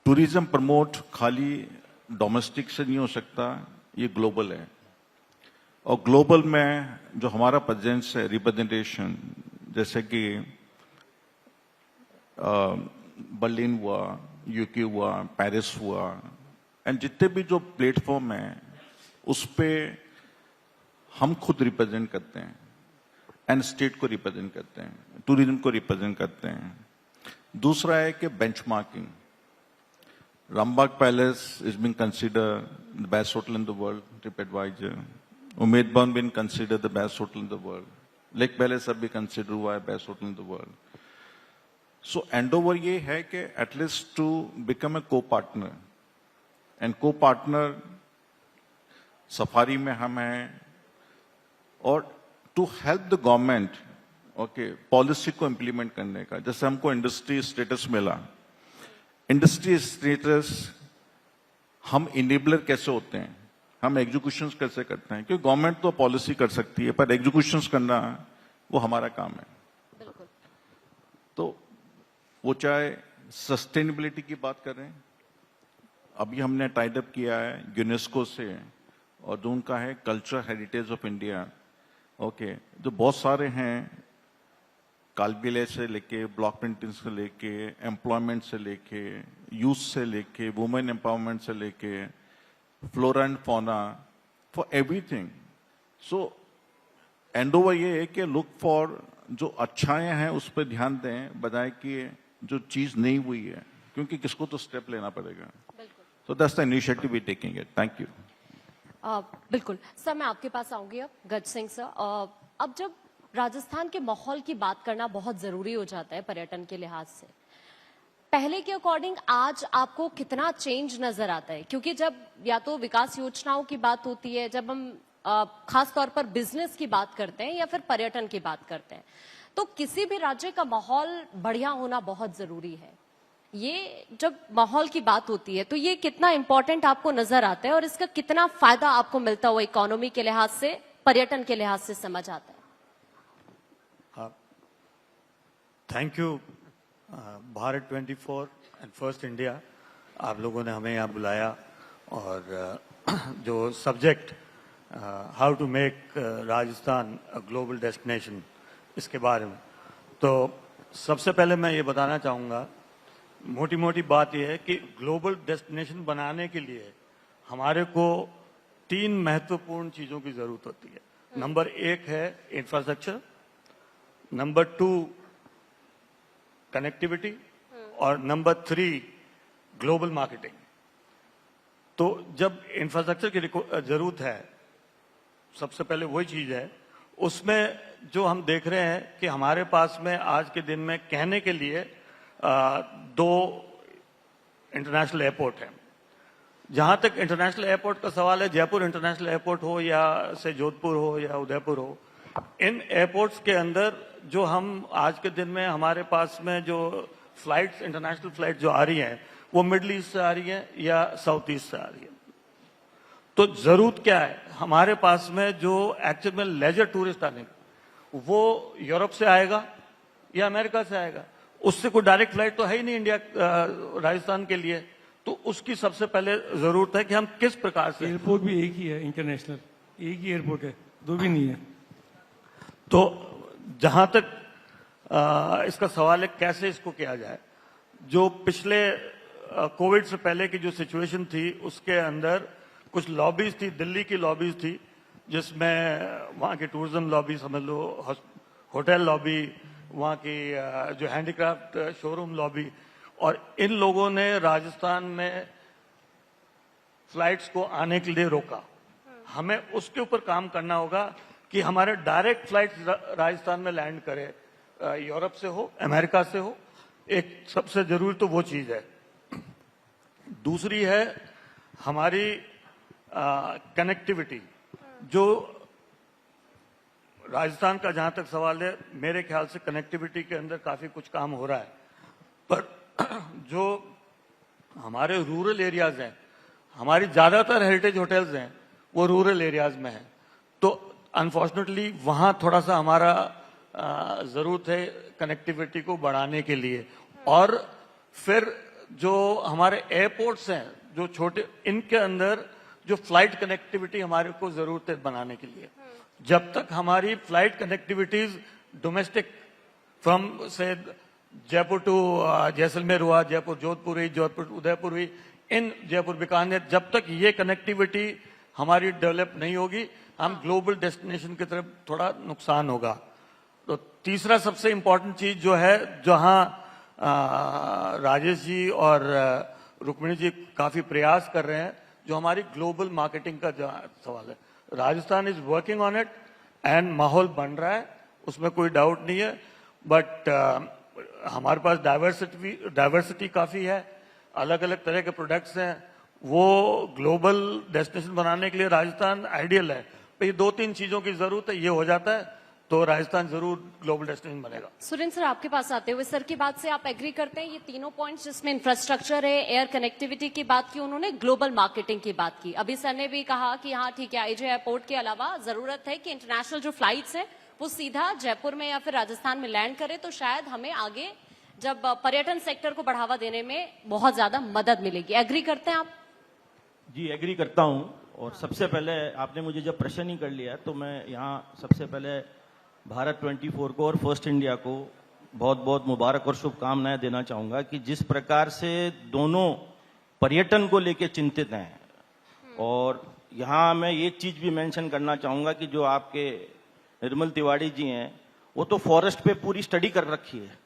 टूरिज्म प्रमोट खाली डोमेस्टिक से नहीं हो सकता, ये ग्लोबल है। और ग्लोबल में जो हमारा प्रेजेंस है, रिप्रेजेंटेशन, जैसे कि बर्लिन हुआ, UK हुआ, पेरिस हुआ, एंड जितने भी जो प्लेटफॉर्म है उस पे हम खुद रिप्रेजेंट करते हैं एंड स्टेट को रिप्रेजेंट करते हैं, टूरिज्म को रिप्रेजेंट करते हैं। दूसरा है कि benchmarking. Rambagh palace is being considered the best hotel in the world, TripAdvisor। Umaid Bhawan being considered the best hotel in the world. Lake palace अब भी कंसीडर हुआ है best hotel in the world. So endeavour ये है कि at least to become a co-partner, and co-partner safari में हम हैं, और to help the government policy को इम्प्लीमेंट करने का। जैसे हमको इंडस्ट्री स्टेटस मिला, इंडस्ट्री स्टेटस हम इनेबलर कैसे होते हैं, हम एग्जीक्यूशन कैसे करते हैं, क्योंकि गवर्नमेंट तो पॉलिसी कर सकती है पर एग्जीक्यूशन करना वो हमारा काम है। बिल्कुल। तो वो चाहे सस्टेनेबिलिटी की बात करें, अभी हमने टाइड अप किया है यूनेस्को से, और जो उनका है कल्चर हेरिटेज ऑफ इंडिया, जो बहुत सारे हैं, कालबिले से लेके, ब्लॉक प्रिंटिंग से लेके, एम्प्लॉयमेंट से लेके, यूथ से लेके, वुमेन एम्पावरमेंट से लेके, flora and fauna, for everything. So endeavour ये है कि लुक फॉर जो अच्छाएं हैं उस पर ध्यान दें, बजाय कि जो चीज नहीं हुई है, क्योंकि किसको तो स्टेप लेना पड़ेगा। So that's the initiative we taking it. Thank you. बिल्कुल सर, मैं आपके पास आऊंगी अब, गज सिंह सर। अब जब राजस्थान के माहौल की बात करना बहुत जरूरी हो जाता है पर्यटन के लिहाज से, पहले के अकॉर्डिंग आज आपको कितना चेंज नजर आता है? क्योंकि जब या तो विकास योजनाओं की बात होती है, जब हम खास तौर पर बिजनेस की बात करते हैं या फिर पर्यटन की बात करते हैं, तो किसी भी राज्य का माहौल बढ़िया होना बहुत जरूरी है। ये जब माहौल की बात होती है तो ये कितना इंपॉर्टेंट आपको नजर आता है और इसका कितना फायदा आपको मिलता हुआ इकोनॉमी के लिहाज से पर्यटन के लिहाज से समझ आता है? Thank you Bharat 24 and first India, आप लोगों ने हमें यहाँ बुलाया और जो subject how to make Rajasthan a global destination, इसके बारे में, तो सबसे पहले मैं ये बताना चाहूँगा, मोटी मोटी बात यह है कि ग्लोबल डेस्टिनेशन बनाने के लिए हमारे को 3 महत्वपूर्ण चीज़ों की ज़रूरत होती है। नंबर 1 है इंफ्रास्ट्रक्चर, नंबर 2 कनेक्टिविटी, और नंबर 3 ग्लोबल मार्केटिंग। तो जब इंफ्रास्ट्रक्चर की जरूरत है, सबसे पहले वही चीज है, उसमें जो हम देख रहे हैं कि हमारे पास में आज के दिन में कहने के लिए 2 इंटरनेशनल एयरपोर्ट हैं। जहां तक इंटरनेशनल एयरपोर्ट का सवाल है, जयपुर इंटरनेशनल एयरपोर्ट हो या से जोधपुर हो या उदयपुर हो, इन एयरपोर्ट्स के अंदर जो हम आज के दिन में हमारे पास में जो फ्लाइट्स, इंटरनेशनल फ्लाइट जो आ रही हैं, वो मिडल ईस्ट से आ रही हैं या साउथ ईस्ट से आ रही है। तो जरूरत क्या है, हमारे पास में जो एक्चुअल में लेजर टूरिस्ट आने का, वो यूरोप से आएगा या अमेरिका से आएगा, उससे कोई डायरेक्ट फ्लाइट तो है ही नहीं इंडिया राजस्थान के लिए। तो उसकी सबसे पहले जरूरत है कि हम किस प्रकार से, एयरपोर्ट भी एक ही है इंटरनेशनल, एक ही एयरपोर्ट है, 2 भी नहीं है। तो जहां तक इसका सवाल है कैसे इसको किया जाए, जो पिछले कोविड से पहले की जो सिचुएशन थी उसके अंदर कुछ लॉबीज थी, दिल्ली की लॉबीज थी, जिसमें वहाँ की टूरिज्म लॉबी समझ लो, होटल लॉबी, वहाँ की जो हैंडीक्राफ्ट शोरूम लॉबी, और इन लोगों ने राजस्थान में फ्लाइट्स को आने के लिए रोका। हमें उसके ऊपर काम करना होगा कि हमारे डायरेक्ट फ्लाइट्स राजस्थान में लैंड करे, यूरोप से हो, अमेरिका से हो। एक सबसे जरूरी तो वो चीज है। दूसरी है हमारी कनेक्टिविटी। जो राजस्थान का जहां तक सवाल है, मेरे ख्याल से कनेक्टिविटी के अंदर काफी कुछ काम हो रहा है, पर जो हमारे रूरल एरियाज हैं, हमारी ज्यादातर हेरिटेज होटल्स हैं, वो रूरल एरियाज में हैं। तो अनफॉर्चुनेटली वहां थोड़ा सा हमारा जरूरत है कनेक्टिविटी को बढ़ाने के लिए। और फिर जो हमारे एयरपोर्ट्स हैं जो छोटे, इनके अंदर जो फ्लाइट कनेक्टिविटी हमारे को जरूरत है बनाने के लिए। जब तक हमारी फ्लाइट कनेक्टिविटीज डोमेस्टिक फ्रॉम से जयपुर टू जैसलमेर हुआ, जयपुर जोधपुर हुई, जोधपुर उदयपुर हुई, इन जयपुर बीकानेर, जब तक ये कनेक्टिविटी हमारी डेवलप नहीं होगी, हम ग्लोबल डेस्टिनेशन की तरफ थोड़ा नुकसान होगा। तो तीसरा सबसे इंपॉर्टेंट चीज जो है, जहां राजेश जी और रुक्मिणी जी काफी प्रयास कर रहे हैं, जो हमारी ग्लोबल मार्केटिंग का सवाल है, Rajasthan is working on it and माहौल बन रहा है, उसमें कोई डाउट नहीं है। बट हमारे पास डाइवर्सिटी काफी है, अलग अलग तरह के प्रोडक्ट्स हैं, वो ग्लोबल डेस्टिनेशन बनाने के लिए राजस्थान आइडियल है। तो ये 2-3 चीजों की जरूरत है, ये हो जाता है तो राजस्थान जरूर ग्लोबल डेस्टिनेशन बनेगा। सुरेंद्र सर, आपके पास आते हुए, सर की बात से आप एग्री करते हैं? ये तीनों पॉइंट्स जिसमें इंफ्रास्ट्रक्चर है, एयर कनेक्टिविटी की बात की उन्होंने, ग्लोबल मार्केटिंग की बात की। अभी सर ने भी कहा कि हाँ ठीक है, आईजे एयरपोर्ट के अलावा जरूरत है कि इंटरनेशनल जो फ्लाइट्स है वो सीधा जयपुर में या फिर राजस्थान में लैंड करे, तो शायद हमें आगे जब पर्यटन सेक्टर को बढ़ावा देने में बहुत ज्यादा मदद मिलेगी। एग्री करते हैं आप? जी एग्री करता हूं। और सबसे पहले आपने मुझे जब प्रश्न ही कर लिया, तो मैं यहाँ सबसे पहले भारत 24 को और फर्स्ट इंडिया को बहुत बहुत मुबारक और शुभकामनाएं देना चाहूंगा कि जिस प्रकार से दोनों पर्यटन को लेके चिंतित हैं। और यहाँ मैं ये चीज भी मेंशन करना चाहूंगा कि जो आपके निर्मल तिवारी जी हैं, वो तो फॉरेस्ट पे पूरी स्टडी कर रखी है।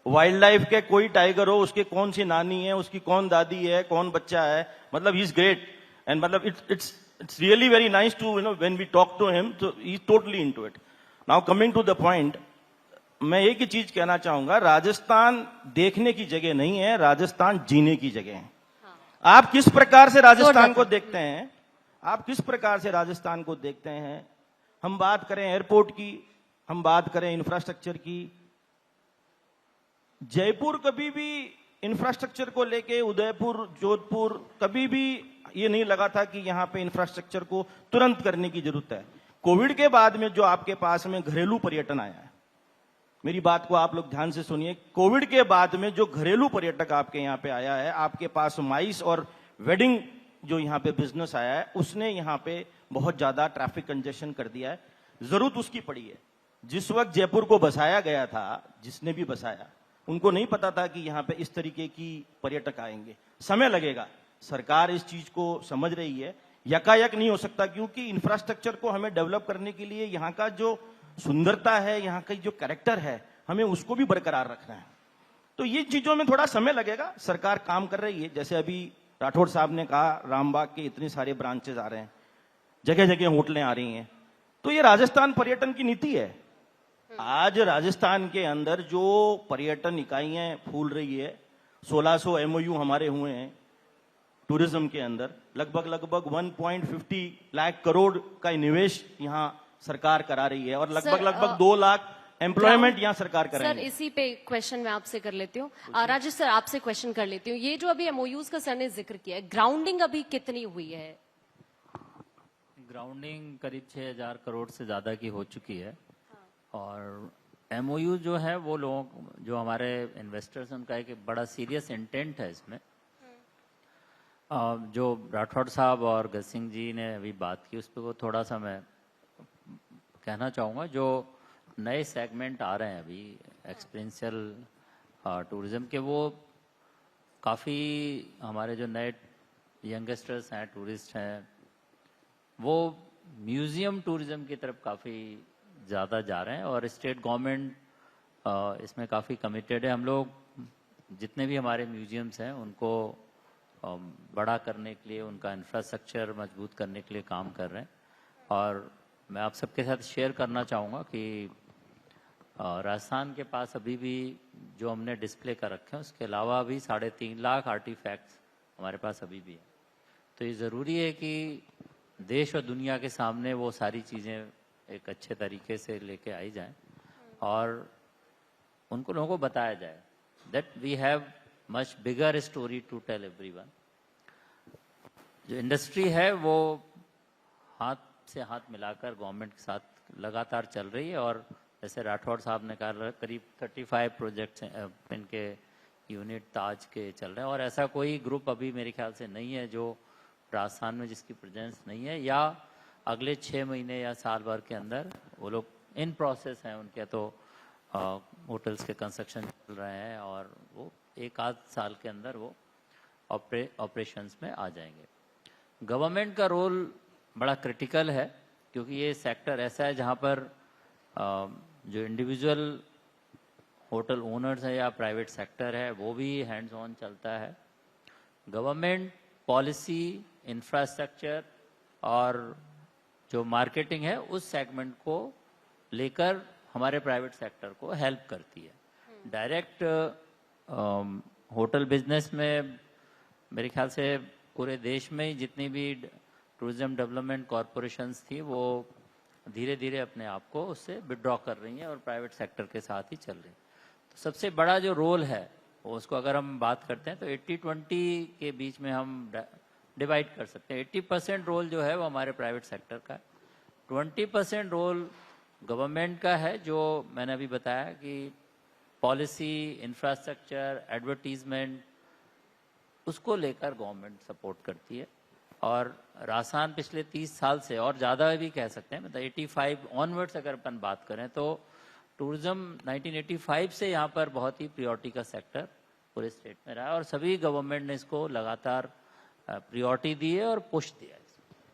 वाइल्ड लाइफ के कोई टाइगर हो, उसके कौन सी नानी है, उसकी कौन दादी है, कौन बच्चा है, मतलब ही इज ग्रेट। एंड मतलब it's really very nice to when we talk to him, तो he is totally into it. Now coming to the point, मैं एक ही चीज कहना चाहूंगा, राजस्थान देखने की जगह नहीं है, राजस्थान जीने की जगह है। आप किस प्रकार से राजस्थान को देखते हैं, आप किस प्रकार से राजस्थान को देखते हैं। हम बात करें एयरपोर्ट की, हम बात करें इंफ्रास्ट्रक्चर की, जयपुर कभी भी इंफ्रास्ट्रक्चर को लेके, उदयपुर, जोधपुर, कभी भी ये नहीं लगा था कि यहाँ पे इंफ्रास्ट्रक्चर को तुरंत करने की जरूरत है। कोविड के बाद में जो आपके पास में घरेलू पर्यटन आया है, मेरी बात को आप लोग ध्यान से सुनिए, कोविड के बाद में जो घरेलू पर्यटक आपके यहाँ पे आया है, आपके पास माइस और वेडिंग जो यहाँ पे बिजनेस आया है, उसने यहाँ पे बहुत ज्यादा ट्रैफिक कंजेशन कर दिया है। जरूरत उसकी पड़ी है। जिस वक्त जयपुर को बसाया गया था, जिसने भी बसाया, उनको नहीं पता था कि यहाँ पे इस तरीके की पर्यटक आएंगे। समय लगेगा, सरकार इस चीज को समझ रही है। यकायक नहीं हो सकता, क्योंकि इंफ्रास्ट्रक्चर को हमें डेवलप करने के लिए यहाँ का जो सुंदरता है, यहाँ का जो कैरेक्टर है, हमें उसको भी बरकरार रखना है। तो ये चीजों में थोड़ा समय लगेगा, सरकार काम कर रही है। जैसे अभी राठौड़ साहब ने कहा, रामबाग के इतने सारे ब्रांचेस आ रहे हैं, जगह जगह होटलें आ रही हैं, तो ये राजस्थान पर्यटन की नीति है। आज राजस्थान के अंदर जो पर्यटन इकाइयां फूल रही है, 1600 MOU हमारे हुए हैं टूरिज्म के अंदर, लगभग 1.50 लाख करोड़ का निवेश यहाँ सरकार करा रही है, और लगभग 2 लाख एम्प्लॉयमेंट यहाँ सरकार सर कराएगी। इसी पे क्वेश्चन मैं आपसे कर लेती हूँ। राजेश सर, आपसे क्वेश्चन कर लेती हूँ। ये जो अभी एमओयूज का सर ने जिक्र किया है, ग्राउंडिंग अभी कितनी हुई है? ग्राउंडिंग करीब 6000 करोड़ से ज़्यादा की हो चुकी है। और एमओयू जो है वो लोग जो हमारे इन्वेस्टर्स, उनका एक बड़ा सीरियस इंटेंट है इसमें। जो राठौड़ साहब और गज सिंह जी ने अभी बात की, उस पर वो थोड़ा सा मैं कहना चाहूँगा। जो नए सेगमेंट आ रहे हैं अभी एक्सपीरियंशियल टूरिज्म के, वो काफ़ी हमारे जो नए यंगस्टर्स हैं, टूरिस्ट हैं, वो म्यूज़ियम टूरिज्म की तरफ काफ़ी ज़्यादा जा रहे हैं। और स्टेट गवर्नमेंट इसमें काफ़ी कमिटेड है। हम लोग जितने भी हमारे म्यूज़ियम्स हैं उनको बड़ा करने के लिए, उनका इंफ्रास्ट्रक्चर मजबूत करने के लिए काम कर रहे हैं। और मैं आप सबके साथ शेयर करना चाहूँगा कि राजस्थान के पास अभी भी जो हमने डिस्प्ले कर रखे हैं, उसके अलावा भी 3.5 लाख आर्टिफैक्ट्स हमारे पास अभी भी हैं। तो ये ज़रूरी है कि देश और दुनिया के सामने वो सारी चीज़ें एक अच्छे तरीके से लेके आई जाएं और उनको लोगों को बताया जाए that we have much bigger story to tell everyone. जो इंडस्ट्री है वो हाथ से हाथ मिलाकर गवर्नमेंट के साथ लगातार चल रही है। और जैसे राठौड़ साहब ने कहा, करीब 35 प्रोजेक्ट्स इनके यूनिट ताज के चल रहे हैं। और ऐसा कोई ग्रुप अभी मेरे ख्याल से नहीं है जो राजस्थान में जिसकी प्रेजेंस नहीं है, या अगले 6 महीने या साल भर के अंदर वो लोग इन प्रोसेस हैं उनके। तो होटल्स के कंस्ट्रक्शन चल रहे हैं और वो 1 आध साल के अंदर वो ऑपरेशंस में आ जाएंगे। गवर्नमेंट का रोल बड़ा क्रिटिकल है, क्योंकि ये सेक्टर ऐसा है जहाँ पर जो इंडिविजुअल होटल ओनर्स है या प्राइवेट सेक्टर है, वो भी हैंड्स ऑन चलता है। गवर्नमेंट पॉलिसी, इंफ्रास्ट्रक्चर और जो मार्केटिंग है उस सेगमेंट को लेकर हमारे प्राइवेट सेक्टर को हेल्प करती है। डायरेक्ट होटल बिजनेस में मेरे ख्याल से पूरे देश में जितनी भी टूरिज्म डेवलपमेंट कॉरपोरेशंस थी, वो धीरे धीरे अपने आप को उससे विड्रॉ कर रही हैं और प्राइवेट सेक्टर के साथ ही चल रही हैं। तो सबसे बड़ा जो रोल है वो, उसको अगर हम बात करते हैं तो 80-20 के बीच में हम डिवाइड कर सकते हैं। 80% रोल जो है वो हमारे प्राइवेट सेक्टर का है, 20% रोल गवर्नमेंट का है, जो मैंने अभी बताया कि पॉलिसी, इंफ्रास्ट्रक्चर, एडवर्टीजमेंट, उसको लेकर गवर्नमेंट सपोर्ट करती है। और राजस्थान पिछले 30 साल से, और ज़्यादा भी कह सकते हैं, मतलब 85 ऑनवर्ड्स अगर अपन बात करें तो टूरिज्म 1985 से यहाँ पर बहुत ही प्रियोरिटी का सेक्टर पूरे स्टेट में रहा है और सभी गवर्नमेंट ने इसको लगातार प्रियोरिटी दी है और पुश दिया है।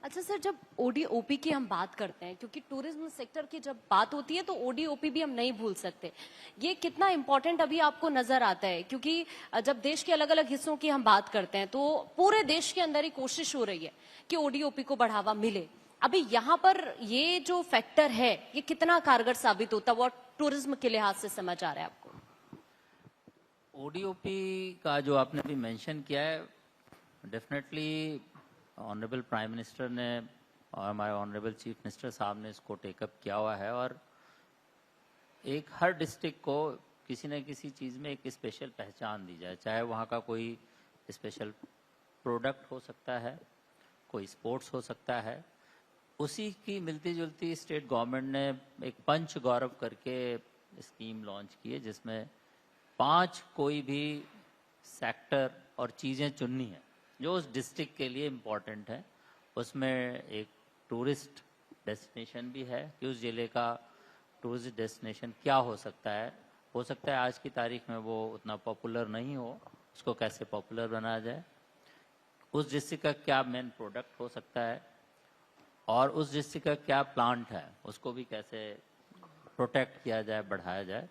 अच्छा सर, जब ओडीओपी की हम बात करते हैं, क्योंकि टूरिज्म सेक्टर की जब बात होती है तो ओडीओपी भी हम नहीं भूल सकते, ये कितना इंपॉर्टेंट अभी आपको नजर आता है? क्योंकि जब देश के अलग अलग हिस्सों की हम बात करते हैं तो पूरे देश के अंदर ही कोशिश हो रही है कि ओडीओपी को बढ़ावा मिले। अभी यहाँ पर ये जो फैक्टर है, ये कितना कारगर साबित होता है, वो टूरिज्म के लिहाज से समझ आ रहा है आपको? ओडीओपी का जो आपने अभी मेंशन किया है, डेफिनेटली ऑनरेबल प्राइम मिनिस्टर ने और हमारे ऑनरेबल चीफ मिनिस्टर साहब ने इसको टेकअप किया हुआ है। और एक हर डिस्ट्रिक्ट को किसी न किसी चीज़ में एक स्पेशल पहचान दी जाए, चाहे वहाँ का कोई स्पेशल प्रोडक्ट हो सकता है, कोई स्पोर्ट्स हो सकता है, उसी की मिलती जुलती स्टेट गवर्नमेंट ने एक पंच गौरव करके स्कीम लॉन्च की है, जिसमें 5 कोई भी सेक्टर और चीज़ें चुननी है जो उस डिस्ट्रिक्ट के लिए इम्पोर्टेंट है। उसमें एक टूरिस्ट डेस्टिनेशन भी है कि उस ज़िले का टूरिस्ट डेस्टिनेशन क्या हो सकता है आज की तारीख में वो उतना पॉपुलर नहीं हो, उसको कैसे पॉपुलर बनाया जाए, उस डिस्ट्रिक्ट का क्या मेन प्रोडक्ट हो सकता है और उस डिस्ट्रिक्ट का क्या प्लांट है उसको भी कैसे प्रोटेक्ट किया जाए, बढ़ाया जाए।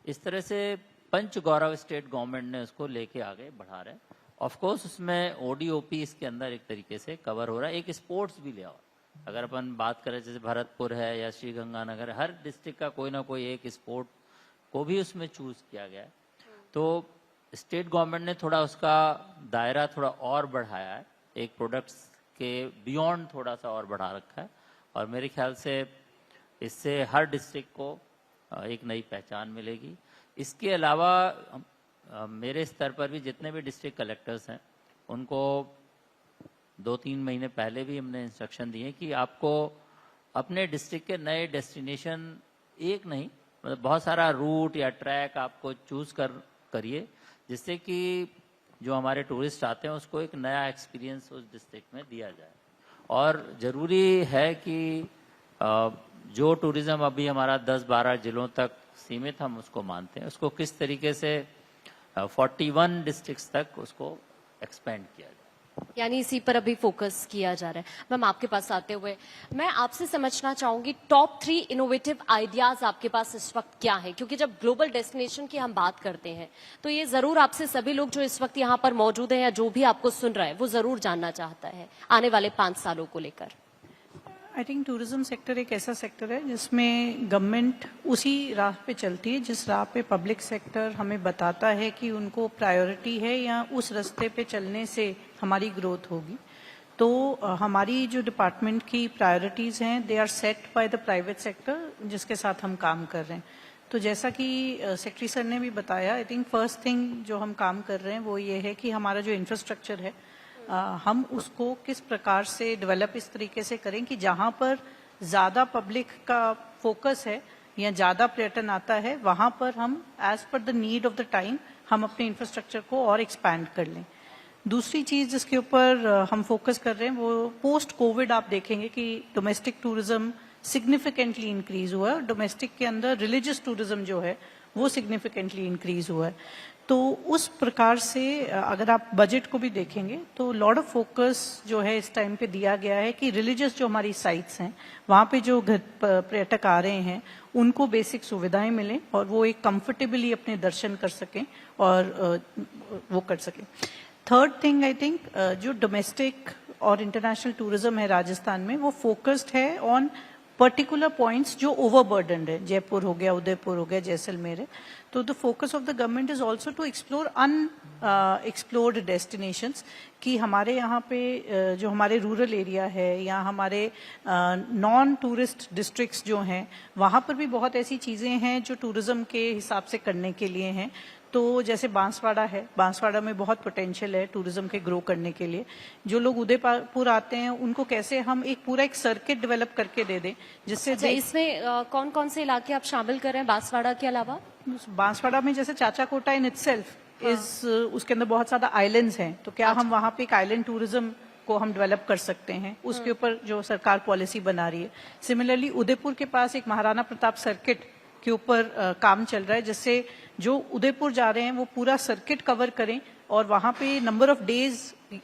इस तरह से पंच गौरव स्टेट गवर्नमेंट ने उसको लेके आगे बढ़ा रहे हैं। ऑफ कोर्स उसमें ओडीओपी इसके अंदर एक तरीके से कवर हो रहा है, एक स्पोर्ट्स भी लिया हुआ। अगर अपन बात करें जैसे भरतपुर है या श्री गंगानगर, हर डिस्ट्रिक्ट का कोई ना कोई एक स्पोर्ट को भी उसमें चूज किया गया है। तो स्टेट गवर्नमेंट ने थोड़ा उसका दायरा थोड़ा और बढ़ाया है, एक प्रोडक्ट्स के बियॉन्ड थोड़ा सा और बढ़ा रखा है, और मेरे ख्याल से इससे हर डिस्ट्रिक्ट को एक नई पहचान मिलेगी। इसके अलावा मेरे स्तर पर भी जितने भी डिस्ट्रिक्ट कलेक्टर्स हैं उनको 2-3 महीने पहले भी हमने इंस्ट्रक्शन दिए कि आपको अपने डिस्ट्रिक्ट के नए डेस्टिनेशन एक नहीं मतलब बहुत सारा रूट या ट्रैक आपको चूज करिए, जिससे कि जो हमारे टूरिस्ट आते हैं उसको एक नया एक्सपीरियंस उस डिस्ट्रिक्ट में दिया जाए। और ज़रूरी है कि जो टूरिज़्म अभी हमारा 10-12 जिलों तक सीमित हम उसको मानते हैं, उसको किस तरीके से 41 डिस्ट्रिक्ट्स तक उसको एक्सपेंड किया जाए, यानी इसी पर अभी फोकस किया जा रहा है। मैम आपके पास आते हुए मैं आपसे समझना चाहूंगी टॉप 3 इनोवेटिव आइडियाज आपके पास इस वक्त क्या है, क्योंकि जब ग्लोबल डेस्टिनेशन की हम बात करते हैं तो ये जरूर आपसे सभी लोग जो इस वक्त यहाँ पर मौजूद हैं या जो भी आपको सुन रहा है वो जरूर जानना चाहता है आने वाले 5 सालों को लेकर। आई थिंक टूरिज्म सेक्टर एक ऐसा सेक्टर है जिसमें गवर्नमेंट उसी राह पे चलती है जिस राह पे पब्लिक सेक्टर हमें बताता है कि उनको प्रायोरिटी है या उस रास्ते पे चलने से हमारी ग्रोथ होगी। तो हमारी जो डिपार्टमेंट की प्रायोरिटीज़ हैं they are set by the private sector जिसके साथ हम काम कर रहे हैं। तो जैसा कि सेक्रेटरी सर ने भी बताया, आई थिंक फर्स्ट थिंग जो हम काम कर रहे हैं वो ये है कि हमारा जो इंफ्रास्ट्रक्चर है हम उसको किस प्रकार से डेवलप इस तरीके से करें कि जहां पर ज़्यादा पब्लिक का फोकस है या ज़्यादा पर्यटन आता है वहां पर हम as per the need of the time हम अपने इंफ्रास्ट्रक्चर को और एक्सपैंड कर लें। दूसरी चीज़ जिसके ऊपर हम फोकस कर रहे हैं वो पोस्ट कोविड आप देखेंगे कि डोमेस्टिक टूरिज्म सिग्निफिकेंटली इंक्रीज हुआ है। डोमेस्टिक के अंदर रिलीजियस टूरिज्म जो है वो सिग्निफिकेंटली इंक्रीज हुआ है। तो उस प्रकार से अगर आप बजट को भी देखेंगे तो लॉट ऑफ फोकस जो है इस टाइम पे दिया गया है कि रिलीजियस जो हमारी साइट्स हैं वहाँ पे जो पर्यटक आ रहे हैं उनको बेसिक सुविधाएं मिलें और वो एक कंफर्टेबली अपने दर्शन कर सकें और वो कर सकें। थर्ड थिंग आई थिंक जो डोमेस्टिक और इंटरनेशनल टूरिज्म है राजस्थान में वो फोकस्ड है ऑन पर्टिकुलर पॉइंट्स जो ओवरबर्डनड है। जयपुर हो गया, उदयपुर हो गया, जैसलमेर है। तो the focus of the government is also to explore explored destinations कि हमारे यहाँ पे जो हमारे रूरल एरिया है या हमारे नॉन टूरिस्ट डिस्ट्रिक्ट्स जो हैं वहाँ पर भी बहुत ऐसी चीज़ें हैं जो टूरिज्म के हिसाब से करने के लिए हैं। तो जैसे बांसवाड़ा है, बांसवाड़ा में बहुत पोटेंशियल है टूरिज्म के ग्रो करने के लिए। जो लोग उदयपुर आते हैं उनको कैसे हम एक पूरा एक सर्किट डेवलप करके दे दें जिससे इसमें कौन कौन से इलाके आप शामिल कर रहे हैं बांसवाड़ा के अलावा? बांसवाड़ा में जैसे चाचाकोटा इन इटसेल्फ इज उसके अंदर बहुत ज्यादा आइलैंड्स हैं। तो क्या हम वहाँ पे एक आइलैंड टूरिज्म को हम डेवलप कर सकते हैं, उसके ऊपर जो सरकार पॉलिसी बना रही है। सिमिलरली उदयपुर के पास एक महाराणा प्रताप सर्किट के ऊपर काम चल रहा है जिससे जो उदयपुर जा रहे हैं वो पूरा सर्किट कवर करें और वहां पे नंबर ऑफ डेज,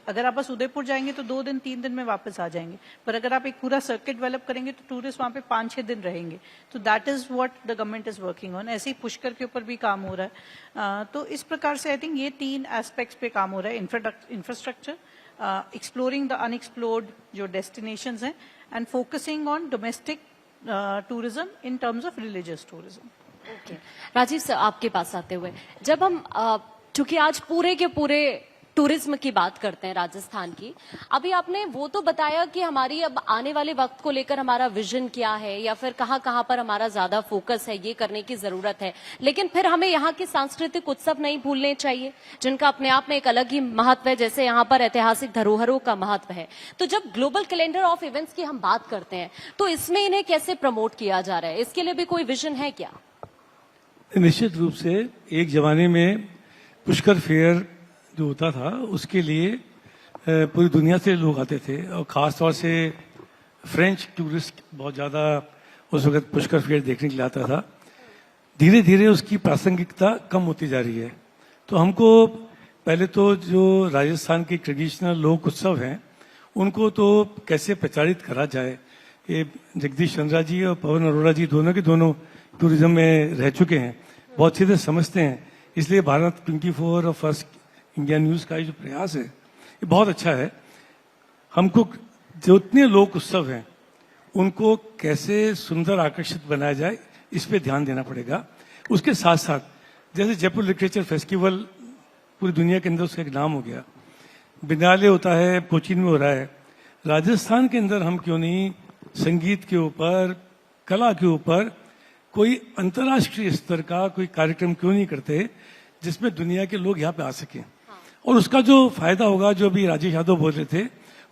अगर आप बस उदयपुर जाएंगे तो 2 दिन 3 दिन में वापस आ जाएंगे, पर अगर आप एक पूरा सर्किट डेवलप करेंगे तो टूरिस्ट वहां पे 5-6 दिन रहेंगे। तो that is what the government is working on. ऐसे ही पुष्कर के ऊपर भी काम हो रहा है। तो इस प्रकार से आई थिंक ये 3 एस्पेक्ट्स पे काम हो रहा है, इंफ्रास्ट्रक्चर, एक्सप्लोरिंग द अनएक्सप्लोर्ड जो डेस्टिनेशंस हैं and focusing on domestic tourism in terms of religious tourism. Okay, Rajiv sir आपके पास आते हुए जब हम चूंकि आज पूरे के पूरे टूरिज्म की बात करते हैं राजस्थान की। अभी आपने वो तो बताया कि हमारी अब आने वाले वक्त को लेकर हमारा विजन क्या है या फिर कहाँ कहाँ पर हमारा ज्यादा फोकस है, ये करने की जरूरत है, लेकिन फिर हमें यहाँ के सांस्कृतिक उत्सव नहीं भूलने चाहिए जिनका अपने आप में एक अलग ही महत्व है, जैसे यहाँ पर ऐतिहासिक धरोहरों का महत्व है। तो जब ग्लोबल कैलेंडर ऑफ इवेंट्स की हम बात करते हैं तो इसमें इन्हें कैसे प्रमोट किया जा रहा है, इसके लिए भी कोई विजन है क्या? निश्चित रूप से एक जमाने में पुष्कर फेयर जो होता था उसके लिए पूरी दुनिया से लोग आते थे और ख़ास तौर से फ्रेंच टूरिस्ट बहुत ज़्यादा उस वक्त पुष्कर फेयर देखने के लिए आता था। धीरे धीरे उसकी प्रासंगिकता कम होती जा रही है। तो हमको पहले तो जो राजस्थान के ट्रेडिशनल लोक उत्सव हैं उनको तो कैसे प्रचारित करा जाए, ये जगदीश चंद्रा जी और पवन अरोड़ा जी दोनों के दोनों टूरिज्म में रह चुके हैं, बहुत अच्छे से समझते हैं। इसलिए भारत 24 और फर्स्ट इंडिया न्यूज का जो प्रयास है ये बहुत अच्छा है। हमको जितने लोक उत्सव हैं उनको कैसे सुंदर आकर्षित बनाया जाए इस पे ध्यान देना पड़ेगा। उसके साथ साथ जैसे जयपुर लिटरेचर फेस्टिवल पूरी दुनिया के अंदर उसका एक नाम हो गया, बिनाले होता है, कोचीन में हो रहा है, राजस्थान के अंदर हम क्यों नहीं संगीत के ऊपर, कला के ऊपर कोई अंतर्राष्ट्रीय स्तर का कोई कार्यक्रम क्यों नहीं करते जिसमें दुनिया के लोग यहाँ पे आ सकें। और उसका जो फायदा होगा, जो अभी राजेश यादव बोल रहे थे,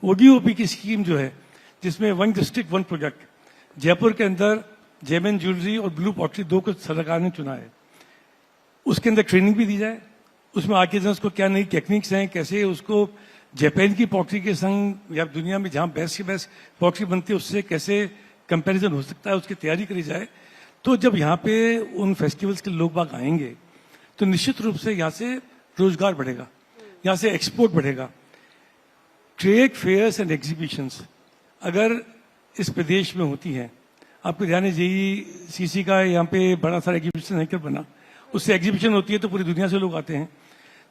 ओडीओपी की स्कीम जो है जिसमें 1 डिस्ट्रिक्ट 1 प्रोजेक्ट, जयपुर के अंदर जेमन ज्वेलरी और ब्लू पॉटरी 2 को सरकार ने चुना है, उसके अंदर ट्रेनिंग भी दी जाए, उसमें आर्टिजन्स को क्या नई टेक्निक्स हैं, कैसे उसको जापान की पॉटरी के संग या दुनिया में जहां बेस्ट से बेस्ट पॉटरी बनती है उससे कैसे कंपैरिजन हो सकता है, उसकी तैयारी करी जाए। तो जब यहाँ पे उन फेस्टिवल्स के लोग बाग आएंगे तो निश्चित रूप से यहाँ से रोजगार बढ़ेगा, यहाँ से एक्सपोर्ट बढ़ेगा। ट्रेड फेयर्स एंड एग्जीबिशंस अगर इस प्रदेश में होती हैं, आपको ध्यान है JECC का यहाँ पे बड़ा सारा एग्जीबिशन है, बना, उससे एग्जीबिशन होती है तो पूरी दुनिया से लोग आते हैं।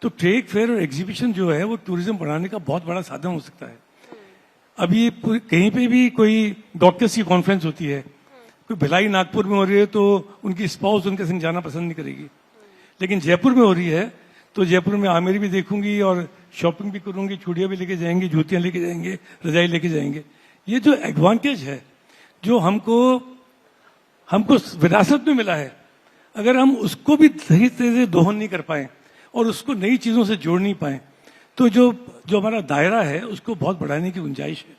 तो ट्रेड फेयर और एग्जीबिशन जो है वो टूरिज्म बढ़ाने का बहुत बड़ा साधन हो सकता है। अभी कहीं पे भी कोई डॉक्टर्स की कॉन्फ्रेंस होती है, कोई भिलाई नागपुर में हो रही है तो उनकी स्पाउस उनके संग जाना पसंद नहीं करेगी, लेकिन जयपुर में हो रही है तो जयपुर में आमेर भी देखूंगी और शॉपिंग भी करूंगी, चूड़ियां भी लेके जाएंगे, जूतियां लेके जाएंगे, रजाई लेके जाएंगे। ये जो एडवांटेज है जो हमको विरासत में मिला है, अगर हम उसको भी सही तरह से दोहन नहीं कर पाए और उसको नई चीजों से जोड़ नहीं पाए तो जो हमारा दायरा है उसको बहुत बढ़ाने की गुंजाइश है।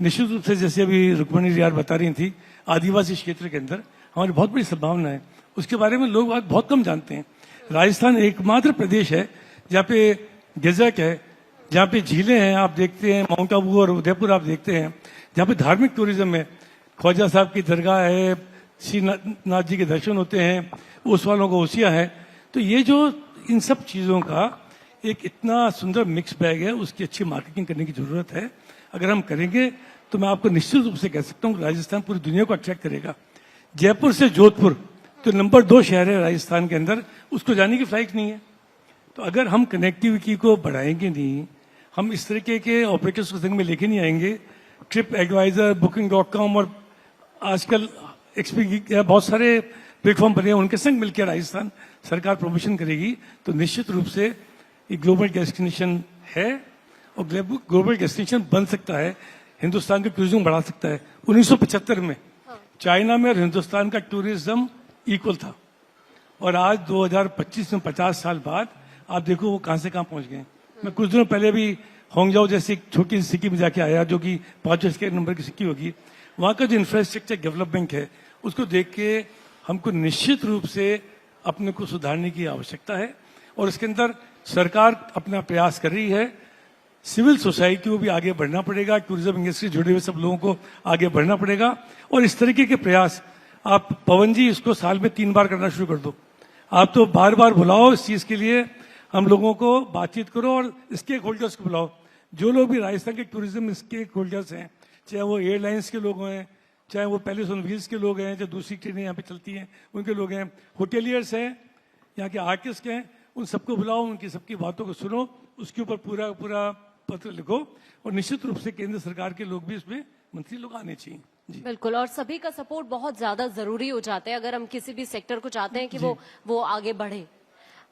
निश्चित रूप से जैसे अभी रुक्मणी जी यार बता रही थी, आदिवासी क्षेत्र के अंदर हमारी बहुत बड़ी संभावना है, उसके बारे में लोग बहुत कम जानते हैं। राजस्थान एकमात्र प्रदेश है जहाँ पे डेजर्ट है, जहाँ पे झीलें हैं, आप देखते हैं माउंट आबू और उदयपुर आप देखते हैं, जहाँ पे धार्मिक टूरिज्म है, ख्वाजा साहब की दरगाह है, श्रीनाथ जी के दर्शन होते हैं, उस वालों का ओसिया है। तो ये जो इन सब चीजों का एक इतना सुंदर मिक्स बैग है, उसकी अच्छी मार्केटिंग करने की जरूरत है। अगर हम करेंगे तो मैं आपको निश्चित रूप से कह सकता हूँ राजस्थान पूरी दुनिया को अट्रैक्ट करेगा। जयपुर से जोधपुर तो नंबर 2 शहर है राजस्थान के अंदर, उसको जाने की फ्लाइट नहीं है। तो अगर हम कनेक्टिविटी को बढ़ाएंगे नहीं, हम इस तरीके के ऑपरेटर्स को संग में लेके नहीं आएंगे, ट्रिप एडवाइजर, booking.com और आजकल बहुत सारे प्लेटफॉर्म बने हैं, उनके संग मिलकर राजस्थान सरकार प्रमोशन करेगी तो निश्चित रूप से एक ग्लोबल डेस्टिनेशन है और ग्लोबल डेस्टिनेशन बन सकता है, हिंदुस्तान का टूरिज्म बढ़ा सकता है। 1975 में चाइना में और हिंदुस्तान का टूरिज्म इक्वल था और आज 2025 में 50 साल बाद आप देखो वो कहां से कहां पहुंच गए। मैं कुछ दिनों पहले भी होंगजाओ जैसी एक छोटी सी सिक्की में जाके आया जो कि 5 नंबर की सिक्की होगी। वहां का जो इंफ्रास्ट्रक्चर डेवलपमेंट है उसको देख के हमको निश्चित रूप से अपने को सुधारने की आवश्यकता है और इसके अंदर सरकार अपना प्रयास कर रही है। सिविल सोसाइटी को भी आगे बढ़ना पड़ेगा, टूरिज्म इंडस्ट्री जुड़े हुए सब लोगों को आगे बढ़ना पड़ेगा और इस तरीके के प्रयास आप पवन जी इसको साल में 3 बार करना शुरू कर दो। आप तो बार बार बुलाओ इस चीज के लिए, हम लोगों को बातचीत करो और स्टेक होल्डर्स को बुलाओ। जो लोग भी राजस्थान के टूरिज्म स्टेक होल्डर्स हैं, चाहे वो एयरलाइंस के लोग हैं, चाहे वो पैलेस ऑन व्हील्स के लोग हैं, जो दूसरी ट्रेनें यहाँ पे चलती हैं उनके लोग हैं, होटेलियर्स हैं, यहाँ के आर्टिस्ट हैं, उन सबको बुलाओ, उनकी सबकी बातों को सुनो, उसके ऊपर पूरा पत्र लिखो और निश्चित रूप से केंद्र सरकार के लोग भी इसमें मंत्री लोग आने चाहिए। जी बिल्कुल, और सभी का सपोर्ट बहुत ज्यादा जरूरी हो जाता है अगर हम किसी भी सेक्टर को चाहते हैं कि वो आगे बढ़े।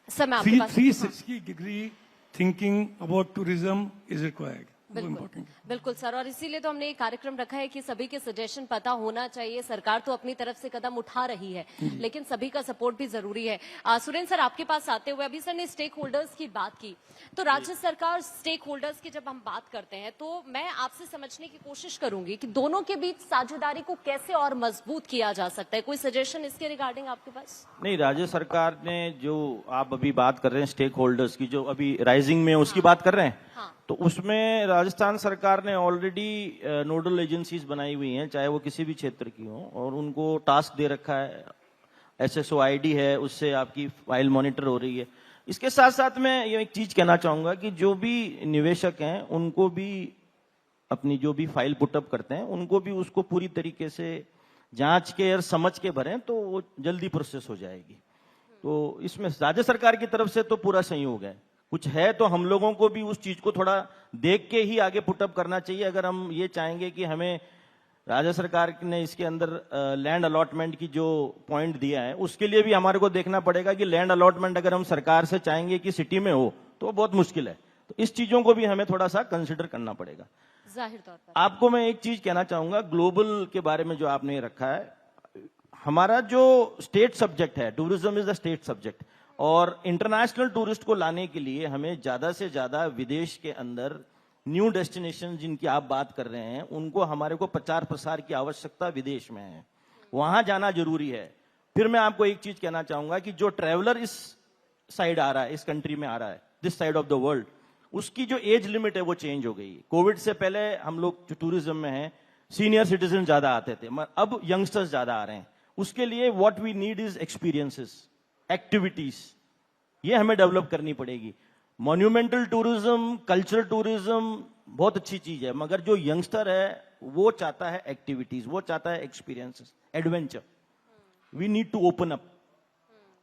सर मैं आपके पास 360 degree thinking about tourism is required. वो बिल्कुल important है. बिल्कुल सर, और इसीलिए तो हमने ये कार्यक्रम रखा है कि सभी के सजेशन पता होना चाहिए। सरकार तो अपनी तरफ से कदम उठा रही है, लेकिन सभी का सपोर्ट भी जरूरी है। सुरेंद्र सर, आपके पास आते हुए, अभी सर ने स्टेक होल्डर्स की बात की, तो राज्य सरकार स्टेक होल्डर्स की जब हम बात करते हैं तो मैं आपसे समझने की कोशिश करूंगी कि दोनों के बीच साझेदारी को कैसे और मजबूत किया जा सकता है। कोई सजेशन इसके रिगार्डिंग आपके पास? नहीं, राज्य सरकार ने जो आप अभी बात कर रहे हैं स्टेक होल्डर्स की, जो अभी राइजिंग में उसकी बात कर रहे हैं, हाँ। तो उसमें राजस्थान सरकार ने ऑलरेडी नोडल एजेंसीज बनाई हुई हैं, चाहे वो किसी भी क्षेत्र की हो, और उनको टास्क दे रखा है। SSOID है, उससे आपकी फाइल मॉनिटर हो रही है। इसके साथ साथ मैं ये एक चीज कहना चाहूंगा कि जो भी निवेशक हैं उनको भी अपनी जो भी फाइल पुटअप करते हैं उनको भी उसको पूरी तरीके से जांच के और समझ के भरें, तो वो जल्दी प्रोसेस हो जाएगी। तो इसमें राज्य सरकार की तरफ से तो पूरा सहयोग है। कुछ है तो हम लोगों को भी उस चीज को थोड़ा देख के ही आगे पुटअप करना चाहिए। अगर हम ये चाहेंगे कि हमें राज्य सरकार ने इसके अंदर लैंड अलॉटमेंट की जो पॉइंट दिया है, उसके लिए भी हमारे को देखना पड़ेगा कि लैंड अलॉटमेंट अगर हम सरकार से चाहेंगे कि सिटी में हो तो बहुत मुश्किल है। तो इस चीजों को भी हमें थोड़ा सा कंसिडर करना पड़ेगा। जाहिर तौर पर आपको मैं एक चीज कहना चाहूंगा, ग्लोबल के बारे में जो आपने रखा है, हमारा जो स्टेट सब्जेक्ट है, tourism is the state subject, और इंटरनेशनल टूरिस्ट को लाने के लिए हमें ज्यादा से ज्यादा विदेश के अंदर न्यू डेस्टिनेशन जिनकी आप बात कर रहे हैं, उनको हमारे को प्रचार प्रसार की आवश्यकता विदेश में है, वहां जाना जरूरी है। फिर मैं आपको एक चीज कहना चाहूंगा कि जो ट्रेवलर इस साइड आ रहा है, इस कंट्री में आ रहा है, this side of the world, उसकी जो एज लिमिट है वो चेंज हो गई। कोविड से पहले हम लोग जो टूरिज्म में हैं, सीनियर सिटीजन ज्यादा आते थे, अब यंगस्टर्स ज्यादा आ रहे हैं। उसके लिए what we need is experiences, activities, ये हमें डेवलप करनी पड़ेगी। मॉन्यूमेंटल टूरिज्म, कल्चरल टूरिज्म बहुत अच्छी चीज है, मगर जो यंगस्टर है वो चाहता है एक्टिविटीज, वो चाहता है experiences, adventure. We need to open up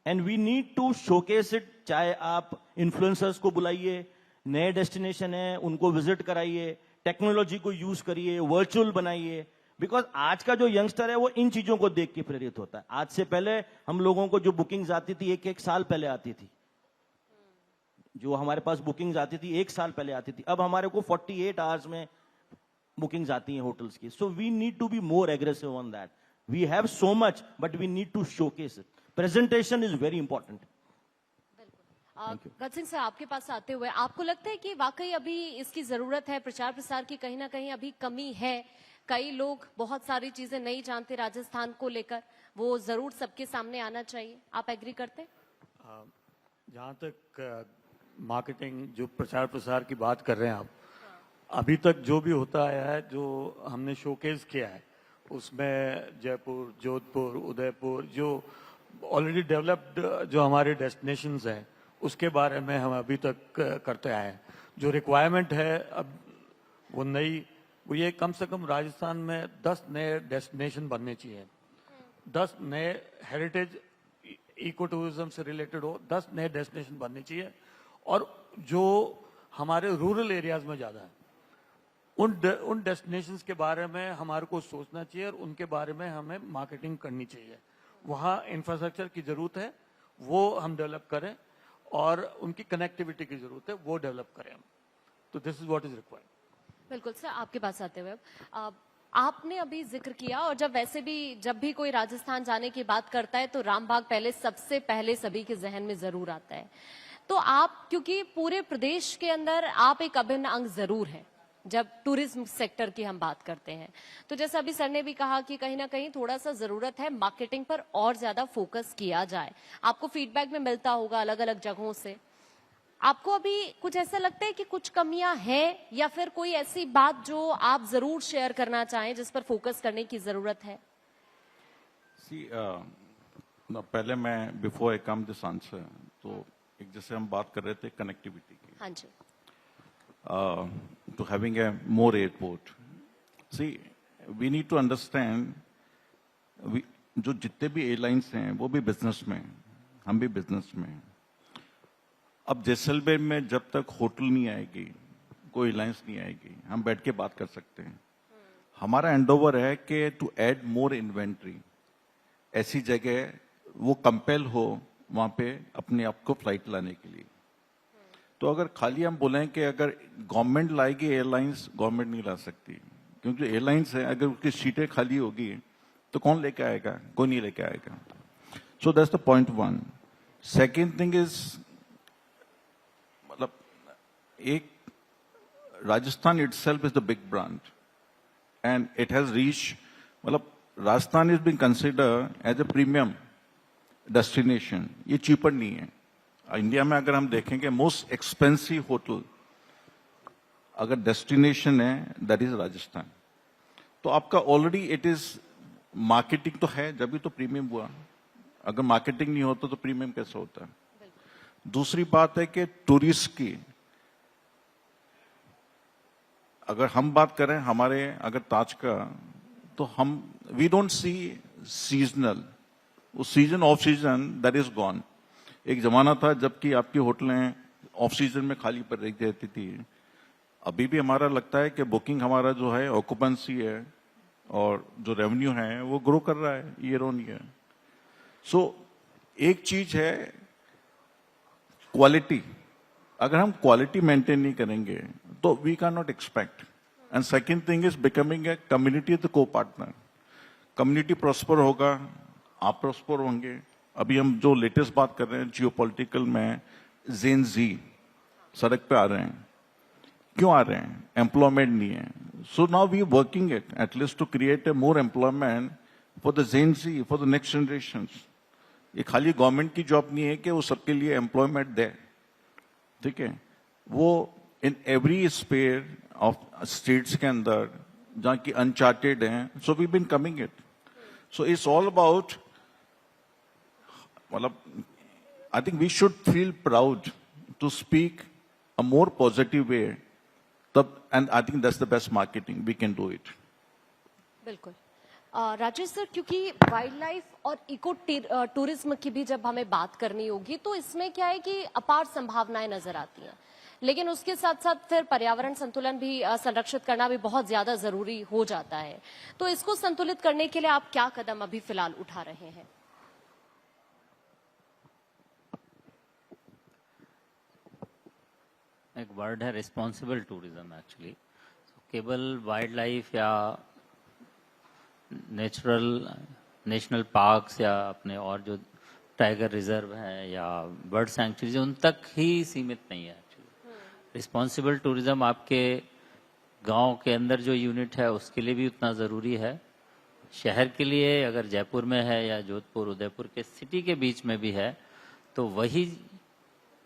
and we need to showcase it. चाहे आप इन्फ्लुएंसर्स को बुलाइए, नए डेस्टिनेशन है उनको विजिट कराइए, टेक्नोलॉजी को यूज करिए, वर्चुअल बनाइए, बिकॉज आज का जो यंगस्टर है वो इन चीजों को देख के प्रेरित होता है। आज से पहले हम लोगों को जो बुकिंग्स आती थी, एक साल पहले आती थी, जो हमारे पास बुकिंग्स आती थी एक साल पहले आती थी, अब हमारे को 48 आवर्स में बुकिंग्स आती हैं होटल्स की। So we need to be more aggressive on that. We have so much but we need to showcase it. Presentation is very important. Gaj Singh से आपके पास आते हुए, आपको लगता है कि वाकई अभी इसकी जरूरत है, प्रचार प्रसार की कहीं ना कहीं अभी कमी है? कई लोग बहुत सारी चीजें नहीं जानते राजस्थान को लेकर, वो जरूर सबके सामने आना चाहिए। आप एग्री करते हैं? जहाँ तक मार्केटिंग, जो प्रचार प्रसार की बात कर रहे हैं आप, अभी तक जो भी होता आया है, जो हमने शोकेस किया है, उसमें जयपुर, जोधपुर, उदयपुर, जो ऑलरेडी डेवलप्ड जो हमारे डेस्टिनेशंस हैं, उसके बारे में हम अभी तक करते आए हैं। जो रिक्वायरमेंट है अब वो ये कम से कम राजस्थान में 10 नए डेस्टिनेशन बनने चाहिए, 10 नए हेरिटेज इको टूरिज्म से रिलेटेड हो, 10 नए डेस्टिनेशन बनने चाहिए। और जो हमारे रूरल एरियाज में ज्यादा है, उन डेस्टिनेशंस के बारे में हमारे को सोचना चाहिए और उनके बारे में हमें मार्केटिंग करनी चाहिए। वहाँ इंफ्रास्ट्रक्चर की जरूरत है, वो हम डेवलप करें, और उनकी कनेक्टिविटी की जरूरत है, वो डेवलप करें हम। तो this is what is required. बिल्कुल सर, आपके पास आते हुए आपने अभी जिक्र किया, और जब भी कोई राजस्थान जाने की बात करता है तो रामबाग सबसे पहले सभी के जहन में जरूर आता है। तो आप, क्योंकि पूरे प्रदेश के अंदर आप एक अभिन्न अंग जरूर है जब टूरिज्म सेक्टर की हम बात करते हैं, तो जैसा अभी सर ने भी कहा कि कहीं ना कहीं थोड़ा सा जरूरत है मार्केटिंग पर और ज्यादा फोकस किया जाए। आपको फीडबैक में मिलता होगा अलग अलग जगहों से, आपको अभी कुछ ऐसा लगता है कि कुछ कमियां हैं, या फिर कोई ऐसी बात जो आप जरूर शेयर करना चाहें जिस पर फोकस करने की जरूरत है? पहले मैं before I come this answer, तो एक जैसे हम बात कर रहे थे कनेक्टिविटी की, हाँ जी, to having a more airport. See, we need to understand, जो जितने भी एयरलाइंस हैं वो भी बिजनेस में, हम भी बिजनेस में। अब जैसलमेर में जब तक होटल नहीं आएगी, कोई एयरलाइंस नहीं आएगी, हम बैठ के बात कर सकते हैं। हमारा एंडोवर है कि टू ऐड मोर इन्वेंट्री, ऐसी जगह वो कंपेल हो वहां पे अपने आप को फ्लाइट लाने के लिए। तो अगर खाली हम बोलें कि अगर गवर्नमेंट लाएगी एयरलाइंस, गवर्नमेंट नहीं ला सकती, क्योंकि एयरलाइंस है, अगर उसकी सीटें खाली होगी तो कौन लेके आएगा? कोई नहीं लेके आएगा. सो that's the point one. Second thing is, मतलब एक Rajasthan itself is the big brand and it has reached, मतलब Rajasthan is being considered as a premium destination. ये चीपर नहीं है. इंडिया में अगर हम देखेंगे मोस्ट एक्सपेंसिव होटल अगर डेस्टिनेशन है, दैट इज राजस्थान. तो आपका ऑलरेडी इट इज मार्केटिंग तो है, जब भी तो प्रीमियम हुआ. अगर मार्केटिंग नहीं होता तो प्रीमियम कैसे होता है? दूसरी बात है कि टूरिस्ट की अगर हम बात करें हमारे अगर ताज का, तो हम वी डोंट सी सीजनल. वो season off season that is gone. एक जमाना था जबकि आपकी होटलें ऑफ सीजन में खाली पड़ रही रहती थी. अभी भी हमारा लगता है कि बुकिंग हमारा जो है ऑक्यूपेंसी है और जो रेवेन्यू है वो ग्रो कर रहा है ईयर ऑन ईयर. सो एक चीज है क्वालिटी. अगर हम क्वालिटी मेंटेन नहीं करेंगे तो we can not expect. And second thing is becoming a community the co partner. Community prosper होगा, आप प्रॉस्पर होंगे. अभी हम जो लेटेस्ट बात कर रहे हैं जियोपॉलिटिकल में, जेन जी सड़क पे आ रहे हैं. क्यों आ रहे हैं? एम्प्लॉयमेंट नहीं है. So now we working it at least to create a more employment for the gen Z, for the next generation. ये खाली गवर्नमेंट की जॉब नहीं है कि वो सबके लिए एम्प्लॉयमेंट दे. ठीक है, वो in every sphere of states के अंदर जहां की अनचार्टेड हैं. So we been coming it. So it's all about, मतलब I think we should feel proud to speak a more positive way. तब and I think that's the best marketing we can do it. बिल्कुल. Rajesh sir, क्योंकि wild life और eco tourism की भी जब हमें बात करनी होगी तो इसमें क्या है कि अपार संभावनाएं नजर आती हैं, लेकिन उसके साथ साथ फिर पर्यावरण संतुलन भी संरक्षित करना भी बहुत ज्यादा जरूरी हो जाता है. तो इसको संतुलित करने के लिए आप क्या कदम अभी फिलहाल उठा रहे हैं? एक वर्ड है रिस्पॉन्सिबल टूरिज्म. एक्चुअली केवल वाइल्ड लाइफ या नेशनल पार्क्स या अपने और जो टाइगर रिजर्व हैं या बर्ड सैंक्चुरीज उन तक ही सीमित नहीं है. एक्चुअली रिस्पॉन्सिबल टूरिज्म आपके गांव के अंदर जो यूनिट है उसके लिए भी उतना ज़रूरी है. शहर के लिए अगर जयपुर में है या जोधपुर उदयपुर के सिटी के बीच में भी है तो वही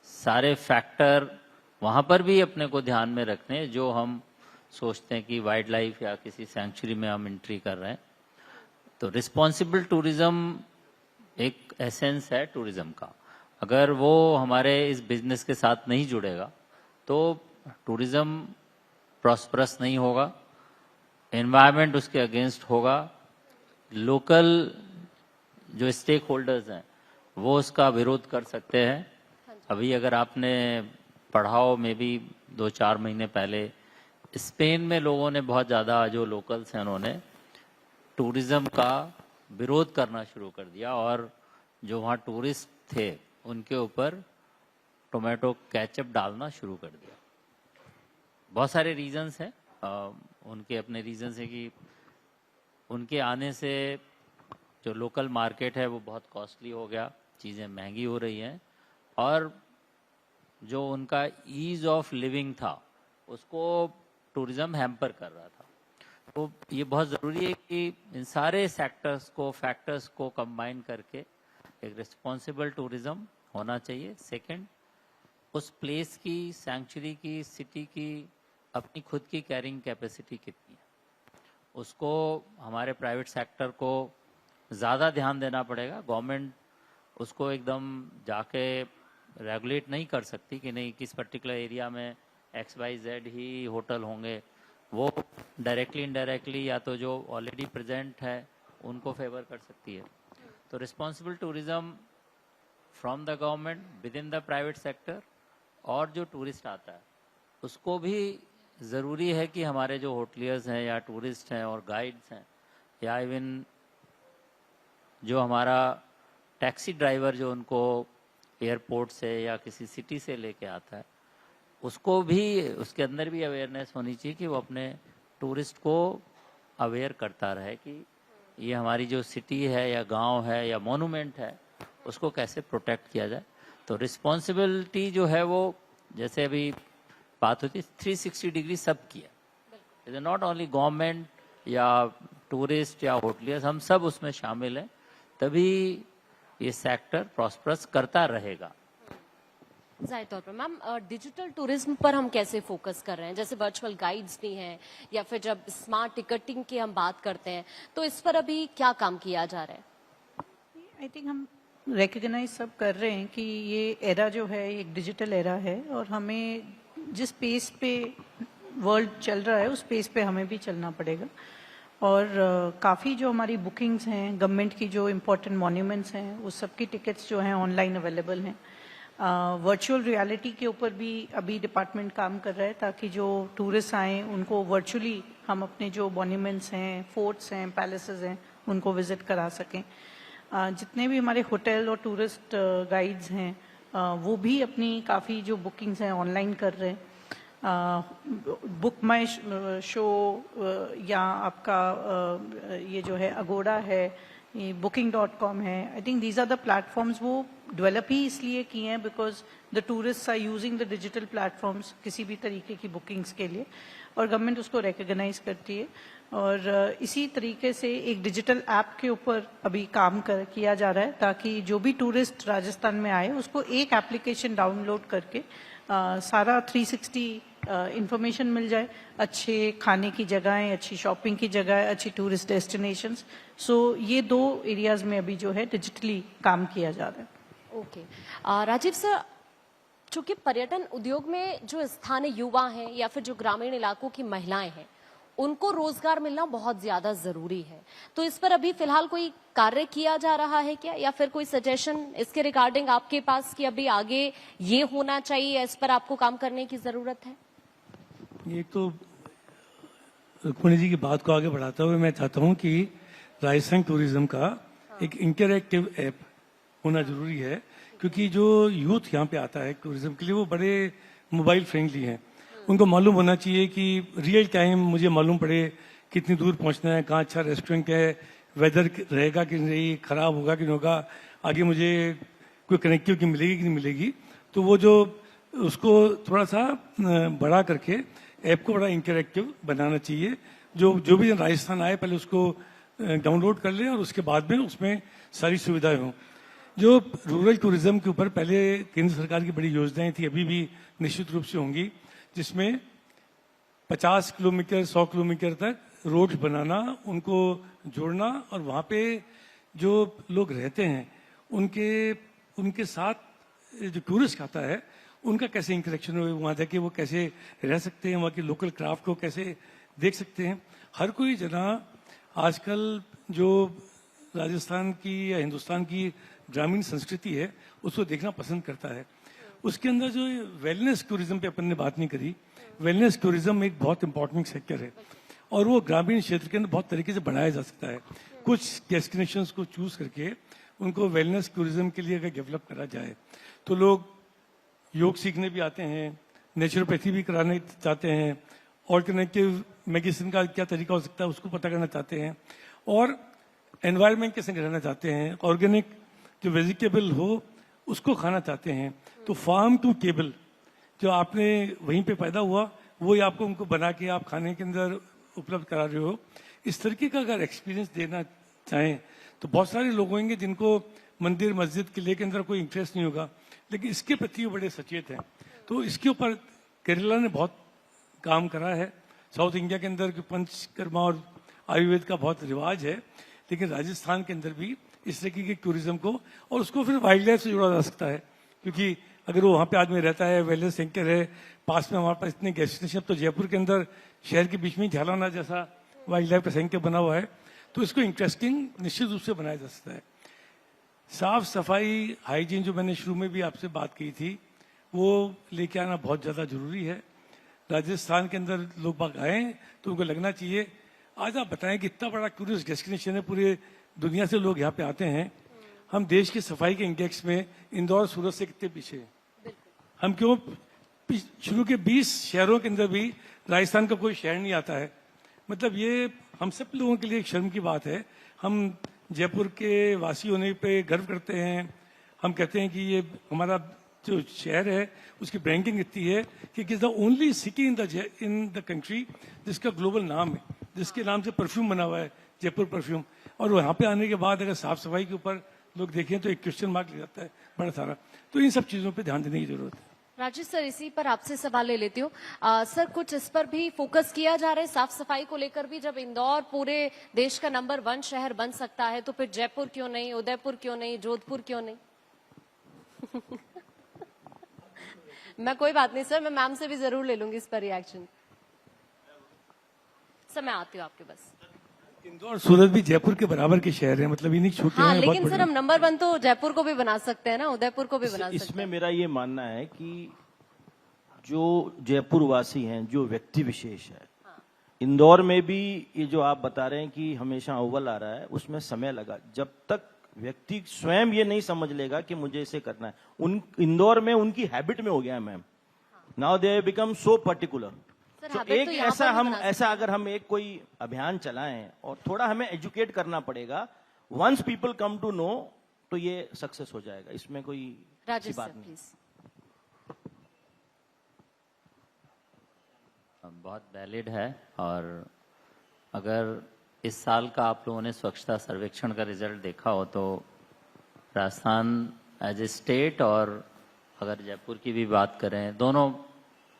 सारे फैक्टर वहाँ पर भी अपने को ध्यान में रखने जो हम सोचते हैं कि वाइल्ड लाइफ या किसी सैंक्चुरी में हम एंट्री कर रहे हैं. तो रिस्पॉन्सिबल टूरिज्म एक एसेंस है टूरिज्म का. अगर वो हमारे इस बिजनेस के साथ नहीं जुड़ेगा तो टूरिज्म प्रॉस्परस नहीं होगा, एनवायरनमेंट उसके अगेंस्ट होगा, लोकल जो स्टेक होल्डर्स हैं वो उसका विरोध कर सकते हैं. अभी अगर आपने पढ़ाओ में भी 2-4 महीने पहले स्पेन में लोगों ने बहुत ज़्यादा जो लोकल्स हैं उन्होंने टूरिज्म का विरोध करना शुरू कर दिया और जो वहाँ टूरिस्ट थे उनके ऊपर टोमेटो केचप डालना शुरू कर दिया. बहुत सारे रीजंस हैं, उनके अपने रीजंस हैं कि उनके आने से जो लोकल मार्केट है वो बहुत कॉस्टली हो गया, चीज़ें महंगी हो रही हैं और जो उनका ईज ऑफ लिविंग था उसको टूरिज्म हैम्पर कर रहा था. तो ये बहुत ज़रूरी है कि इन सारे सेक्टर्स को फैक्टर्स को कंबाइन करके एक रिस्पॉन्सिबल टूरिज्म होना चाहिए. सेकंड, उस प्लेस की, सैंक्चुरी की, सिटी की अपनी खुद की कैरिंग कैपेसिटी कितनी है, उसको हमारे प्राइवेट सेक्टर को ज़्यादा ध्यान देना पड़ेगा. गवर्नमेंट उसको एकदम जाके रेगुलेट नहीं कर सकती कि नहीं किस पर्टिकुलर एरिया में XYZ ही होटल होंगे. वो डायरेक्टली इनडायरेक्टली या तो जो ऑलरेडी प्रेजेंट है उनको फेवर कर सकती है. तो responsible tourism from the government with in the private sector और जो टूरिस्ट आता है उसको भी ज़रूरी है कि हमारे जो होटलियर्स हैं या टूरिस्ट हैं और गाइड्स हैं या इवन जो हमारा टैक्सी ड्राइवर जो उनको एयरपोर्ट से या किसी सिटी से लेके आता है उसको भी, उसके अंदर भी अवेयरनेस होनी चाहिए कि वो अपने टूरिस्ट को अवेयर करता रहे कि ये हमारी जो सिटी है या गांव है या मोनूमेंट है उसको कैसे प्रोटेक्ट किया जाए। तो रिस्पॉन्सिबिलिटी जो है वो, जैसे अभी बात होती है 360 डिग्री सब की है, it is not only government या टूरिस्ट या होटलियर्स, हम सब उसमें शामिल हैं, तभी ये सेक्टर प्रॉस्परस करता रहेगा। जाहिर तौर पर मैम, डिजिटल टूरिज्म पर हम कैसे फोकस कर रहे हैं? जैसे वर्चुअल गाइड्स भी हैं, या फिर जब स्मार्ट टिकटिंग की हम बात करते हैं, तो इस पर अभी क्या काम किया जा रहा है? आई थिंक हम रिकग्नाइज सब कर रहे हैं कि ये एरा जो है एक डिजिटल एरा है, और हमें जिस पेस पे वर्ल्ड चल रहा है उस पेस पे हमें भी चलना पड़ेगा। और काफ़ी जो हमारी बुकिंग्स हैं, गवर्नमेंट की जो इम्पोर्टेंट मॉन्यूमेंट्स हैं, उस सब की टिकट्स जो हैं ऑनलाइन अवेलेबल हैं। वर्चुअल रियलिटी के ऊपर भी अभी डिपार्टमेंट काम कर रहा है, ताकि जो टूरिस्ट आएँ उनको वर्चुअली हम अपने जो मॉन्यूमेंट्स हैं, फोर्ट्स हैं, पैलेसेस हैं, उनको विजिट करा सकें। जितने भी हमारे होटल और टूरिस्ट गाइड्स हैं, वो भी अपनी काफ़ी जो बुकिंग्स हैं ऑनलाइन कर रहे हैं। बुक माई शो या आपका ये जो है अगोड़ा है, ये booking.com है, I think these are the platforms. वो डेवलप ही इसलिए किए हैं because the tourist are using the digital platforms किसी भी तरीके की बुकिंग्स के लिए, और गवर्नमेंट उसको रिकग्नाइज करती है। और इसी तरीके से एक डिजिटल ऐप के ऊपर अभी काम किया जा रहा है, ताकि जो भी टूरिस्ट राजस्थान में आए उसको एक एप्लीकेशन डाउनलोड करके सारा 360 इंफॉर्मेशन मिल जाए, अच्छे खाने की जगहें, अच्छी शॉपिंग की जगह, अच्छी टूरिस्ट डेस्टिनेशंस। सो ये 2 एरियाज में अभी जो है डिजिटली काम किया जा रहा है। ओके, राजीव सर, चूंकि पर्यटन उद्योग में जो स्थानीय युवा हैं या फिर जो ग्रामीण इलाकों की महिलाएं हैं, उनको रोजगार मिलना बहुत ज्यादा जरूरी है, तो इस पर अभी फिलहाल कोई कार्य किया जा रहा है क्या, या फिर कोई सजेशन इसके रिगार्डिंग आपके पास कि अभी आगे ये होना चाहिए, इस पर आपको काम करने की जरूरत है? एक तो रुक्मणी जी की बात को आगे बढ़ाते हुए मैं चाहता हूं कि राजस्थान टूरिज्म का एक इंटरैक्टिव ऐप होना जरूरी है, क्योंकि जो यूथ यहाँ पे आता है टूरिज्म के लिए वो बड़े मोबाइल फ्रेंडली हैं। उनको मालूम होना चाहिए कि रियल टाइम मुझे मालूम पड़े कितनी दूर पहुंचना है, कहाँ अच्छा रेस्टोरेंट है, वेदर रहेगा कि नहीं, खराब होगा कि नहीं होगा, आगे मुझे कोई कनेक्टिविटी मिलेगी कि नहीं मिलेगी। तो वो जो उसको थोड़ा सा बड़ा करके ऐप को बड़ा इंटरैक्टिव बनाना चाहिए। जो भी राजस्थान आए पहले उसको डाउनलोड कर ले और उसके बाद में उसमें सारी सुविधाएं हों। जो रूरल टूरिज्म के ऊपर पहले केंद्र सरकार की बड़ी योजनाएं थी, अभी भी निश्चित रूप से होंगी, जिसमें 50 किलोमीटर 100 किलोमीटर तक रोड बनाना, उनको जोड़ना, और वहाँ पे जो लोग रहते हैं उनके साथ जो टूरिस्ट आता है उनका कैसे इंटरेक्शन हो, वहाँ जाके वो कैसे रह सकते हैं, वहाँ की लोकल क्राफ्ट को कैसे देख सकते हैं। हर कोई जना आजकल जो राजस्थान की या हिंदुस्तान की ग्रामीण संस्कृति है उसको देखना पसंद करता है। उसके अंदर जो वेलनेस टूरिज्म पे अपन ने बात नहीं करी, वेलनेस टूरिज्म एक बहुत इंपॉर्टेंट सेक्टर है और वो ग्रामीण क्षेत्र के अंदर बहुत तरीके से बढ़ाया जा सकता है। कुछ डेस्टिनेशंस को चूज करके उनको वेलनेस टूरिज्म के लिए अगर डेवलप करा जाए तो लोग योग सीखने भी आते हैं, नेचुरोपैथी भी कराने चाहते हैं, ऑल्टरनेटिव मेडिसिन का क्या तरीका हो सकता है उसको पता करना चाहते हैं, और एनवायरनमेंट कैसे रहना चाहते हैं, ऑर्गेनिक जो वेजिटेबल हो उसको खाना चाहते हैं। तो फार्म टू टेबल जो आपने वहीं पे पैदा हुआ वही आपको उनको बना के आप खाने के अंदर उपलब्ध करा रहे हो। इस तरीके का अगर एक्सपीरियंस देना चाहें तो बहुत सारे लोग होंगे जिनको मंदिर मस्जिद किले के अंदर कोई इंटरेस्ट नहीं होगा, लेकिन इसके प्रति बड़े सचेत हैं। तो इसके ऊपर केरला ने बहुत काम करा है। साउथ इंडिया के अंदर पंचकर्मा और आयुर्वेद का बहुत रिवाज है, लेकिन राजस्थान के अंदर भी इस तरीके के टूरिज्म को, और उसको फिर वाइल्ड लाइफ से जोड़ा जा सकता है, क्योंकि अगर वो वहाँ पे आदमी रहता है, वेलनेस सेंटर है, पास में हमारे पास इतने डेस्टिनेशन, तो जयपुर के अंदर शहर के बीच में झालाना जैसा वाइल्ड लाइफ का सेंटर बना हुआ है, तो इसको इंटरेस्टिंग निश्चित रूप से बनाया जा सकता है। साफ सफाई हाइजीन जो मैंने शुरू में भी आपसे बात की थी वो लेके आना बहुत ज़्यादा जरूरी है। राजस्थान के अंदर लोग बाग आए तो उनको लगना चाहिए, आज आप बताएं कि इतना बड़ा टूरिस्ट डेस्टिनेशन है, पूरे दुनिया से लोग यहाँ पे आते हैं, हम देश की सफाई के इंडेक्स में इंदौर सूरत से कितने पीछे हैं, हम क्यों शुरू के 20 शहरों के अंदर भी राजस्थान का कोई शहर नहीं आता है। मतलब ये हम सब लोगों के लिए एक शर्म की बात है। हम जयपुर के वासी होने पे गर्व करते हैं। हम कहते हैं कि ये हमारा जो शहर है उसकी रैंकिंग इतनी है कि it is the only city in the country जिसका ग्लोबल नाम है, जिसके नाम से परफ्यूम बना हुआ है, जयपुर परफ्यूम। और वहाँ पे आने के बाद अगर साफ सफाई के ऊपर लोग देखें तो एक क्वेश्चन मार्क लग जाता है बड़ा सारा। तो इन सब चीजों पे ध्यान देने की जरूरत है। राजेश सर, इसी पर आपसे सवाल ले लेती हूँ। सर, कुछ इस पर भी फोकस किया जा रहा है साफ सफाई को लेकर भी? जब इंदौर पूरे देश का नंबर 1 शहर बन सकता है तो फिर जयपुर क्यों नहीं, उदयपुर क्यों नहीं, जोधपुर क्यों नहीं? मैं कोई बात नहीं सर, मैं मैम से भी जरूर ले लूंगी इस पर रिएक्शन। सर मैं आती हूँ आपके बस। इंदौर सूरत भी जयपुर के बराबर के शहर है, मतलब इन्हीं छोटे हाँ, हैं, लेकिन बहुत सर बड़े हम नंबर 1 तो जयपुर को भी बना सकते हैं ना, उदयपुर को भी बना सकते इसमें हैं। मेरा ये मानना है कि जो जयपुर वासी हैं, जो व्यक्ति विशेष है, इंदौर में भी ये जो आप बता रहे हैं कि हमेशा अव्वल आ रहा है, उसमें समय लगा। जब तक व्यक्ति स्वयं ये नहीं समझ लेगा कि मुझे इसे करना है, इंदौर में उनकी हैबिट में हो गया है ma'am. Now they become so particular. तो habit एक तो यहाँ ऐसा पर भी हम बना ऐसा अगर हम एक कोई अभियान चलाएं और थोड़ा हमें एजुकेट करना पड़ेगा, once people come to know तो ये सक्सेस हो जाएगा। इसमें कोई राजेश बात सर नहीं। प्लीज। बहुत वैलिड है। और अगर इस साल का आप लोगों ने स्वच्छता सर्वेक्षण का रिजल्ट देखा हो तो राजस्थान एज ए स्टेट, और अगर जयपुर की भी बात करें, दोनों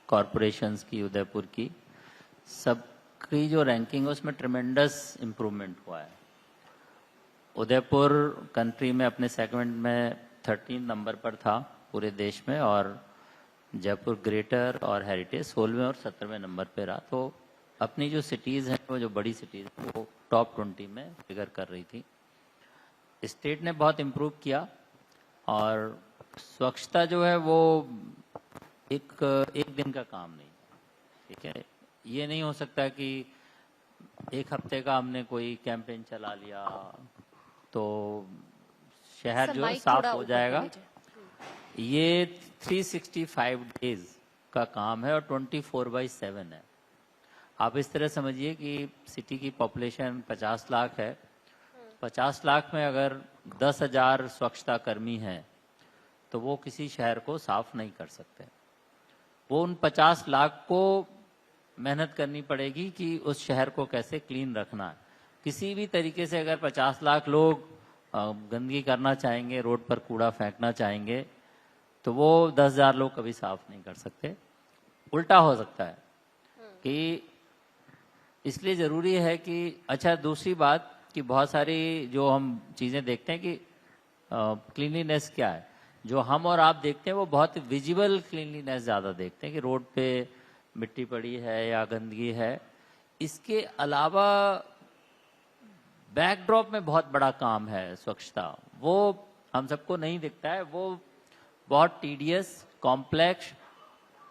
कॉरपोरेशंस की, उदयपुर की, सबकी जो रैंकिंग है उसमें ट्रिमेंडस इम्प्रूवमेंट हुआ है। उदयपुर कंट्री में अपने सेगमेंट में 13 नंबर पर था पूरे देश में, और जयपुर ग्रेटर और हेरिटेज 16वें और 17वें नंबर पे रहा। तो अपनी जो सिटीज़ हैं, वो जो बड़ी सिटीज़ हैं, वो टॉप 20 में फिगर कर रही थी। स्टेट ने बहुत इम्प्रूव किया। और स्वच्छता जो है वो एक दिन का काम नहीं, ठीक है। ये नहीं हो सकता कि एक हफ्ते का हमने कोई कैंपेन चला लिया तो शहर सर, जो है माइक साफ थोड़ा हो ऊपर जाएगा। कर लीजिए। ये 365 डेज का काम है और 24/7 है। आप इस तरह समझिए कि सिटी की पॉपुलेशन 50 लाख है। 50 लाख में अगर 10,000 स्वच्छता कर्मी हैं तो वो किसी शहर को साफ नहीं कर सकते। वो उन 50 लाख को मेहनत करनी पड़ेगी कि उस शहर को कैसे क्लीन रखना है। किसी भी तरीके से अगर 50 लाख लोग गंदगी करना चाहेंगे, रोड पर कूड़ा फेंकना चाहेंगे, तो वो 10,000 लोग कभी साफ नहीं कर सकते। उल्टा हो सकता है कि इसलिए ज़रूरी है कि अच्छा, दूसरी बात कि बहुत सारी जो हम चीज़ें देखते हैं कि क्लीनलीनेस क्या है, जो हम और आप देखते हैं वो बहुत विजिबल क्लीनलीनेस ज़्यादा देखते हैं कि रोड पे मिट्टी पड़ी है या गंदगी है। इसके अलावा बैकड्रॉप में बहुत बड़ा काम है स्वच्छता, वो हम सबको नहीं दिखता है। वो बहुत टीडियस, कॉम्प्लेक्स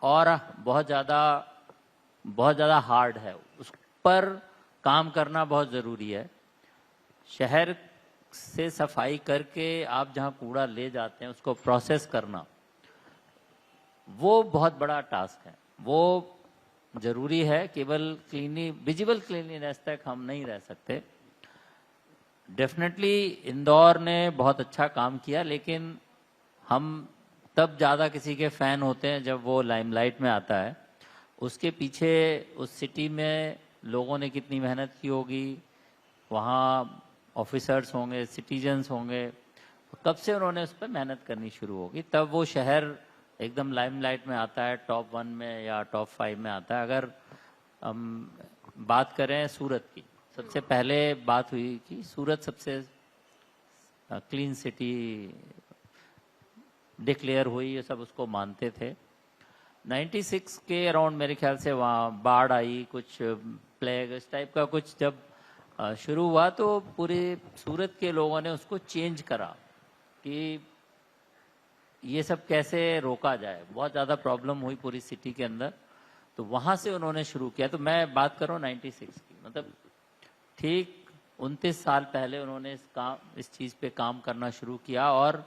और बहुत ज़्यादा हार्ड है। उस पर काम करना बहुत ज़रूरी है। शहर से सफाई करके आप जहाँ कूड़ा ले जाते हैं उसको प्रोसेस करना, वो बहुत बड़ा टास्क है। वो ज़रूरी है। केवल विजिबल क्लीनलीनेस तक हम नहीं रह सकते। डेफिनेटली इंदौर ने बहुत अच्छा काम किया, लेकिन हम तब ज़्यादा किसी के फ़ैन होते हैं जब वो लाइमलाइट में आता है। उसके पीछे उस सिटी में लोगों ने कितनी मेहनत की होगी, वहाँ ऑफिसर्स होंगे, सिटीजन्स होंगे, कब से उन्होंने उस पर मेहनत करनी शुरू होगी, तब वो शहर एकदम लाइमलाइट में आता है, टॉप 1 में या टॉप 5 में आता है। अगर हम बात करें सूरत की, सबसे पहले बात हुई कि सूरत सबसे क्लीन सिटी डिक्लेयर हुई, ये सब उसको मानते थे। 96 के अराउंड मेरे ख्याल से वहाँ बाढ़ आई, कुछ प्लेग इस टाइप का कुछ जब शुरू हुआ तो पूरे सूरत के लोगों ने उसको चेंज करा कि ये सब कैसे रोका जाए। बहुत ज़्यादा प्रॉब्लम हुई पूरी सिटी के अंदर, तो वहाँ से उन्होंने शुरू किया। तो मैं बात कर रहा हूँ 96 की, मतलब ठीक 29 साल पहले उन्होंने इस चीज़ पे काम करना शुरू किया और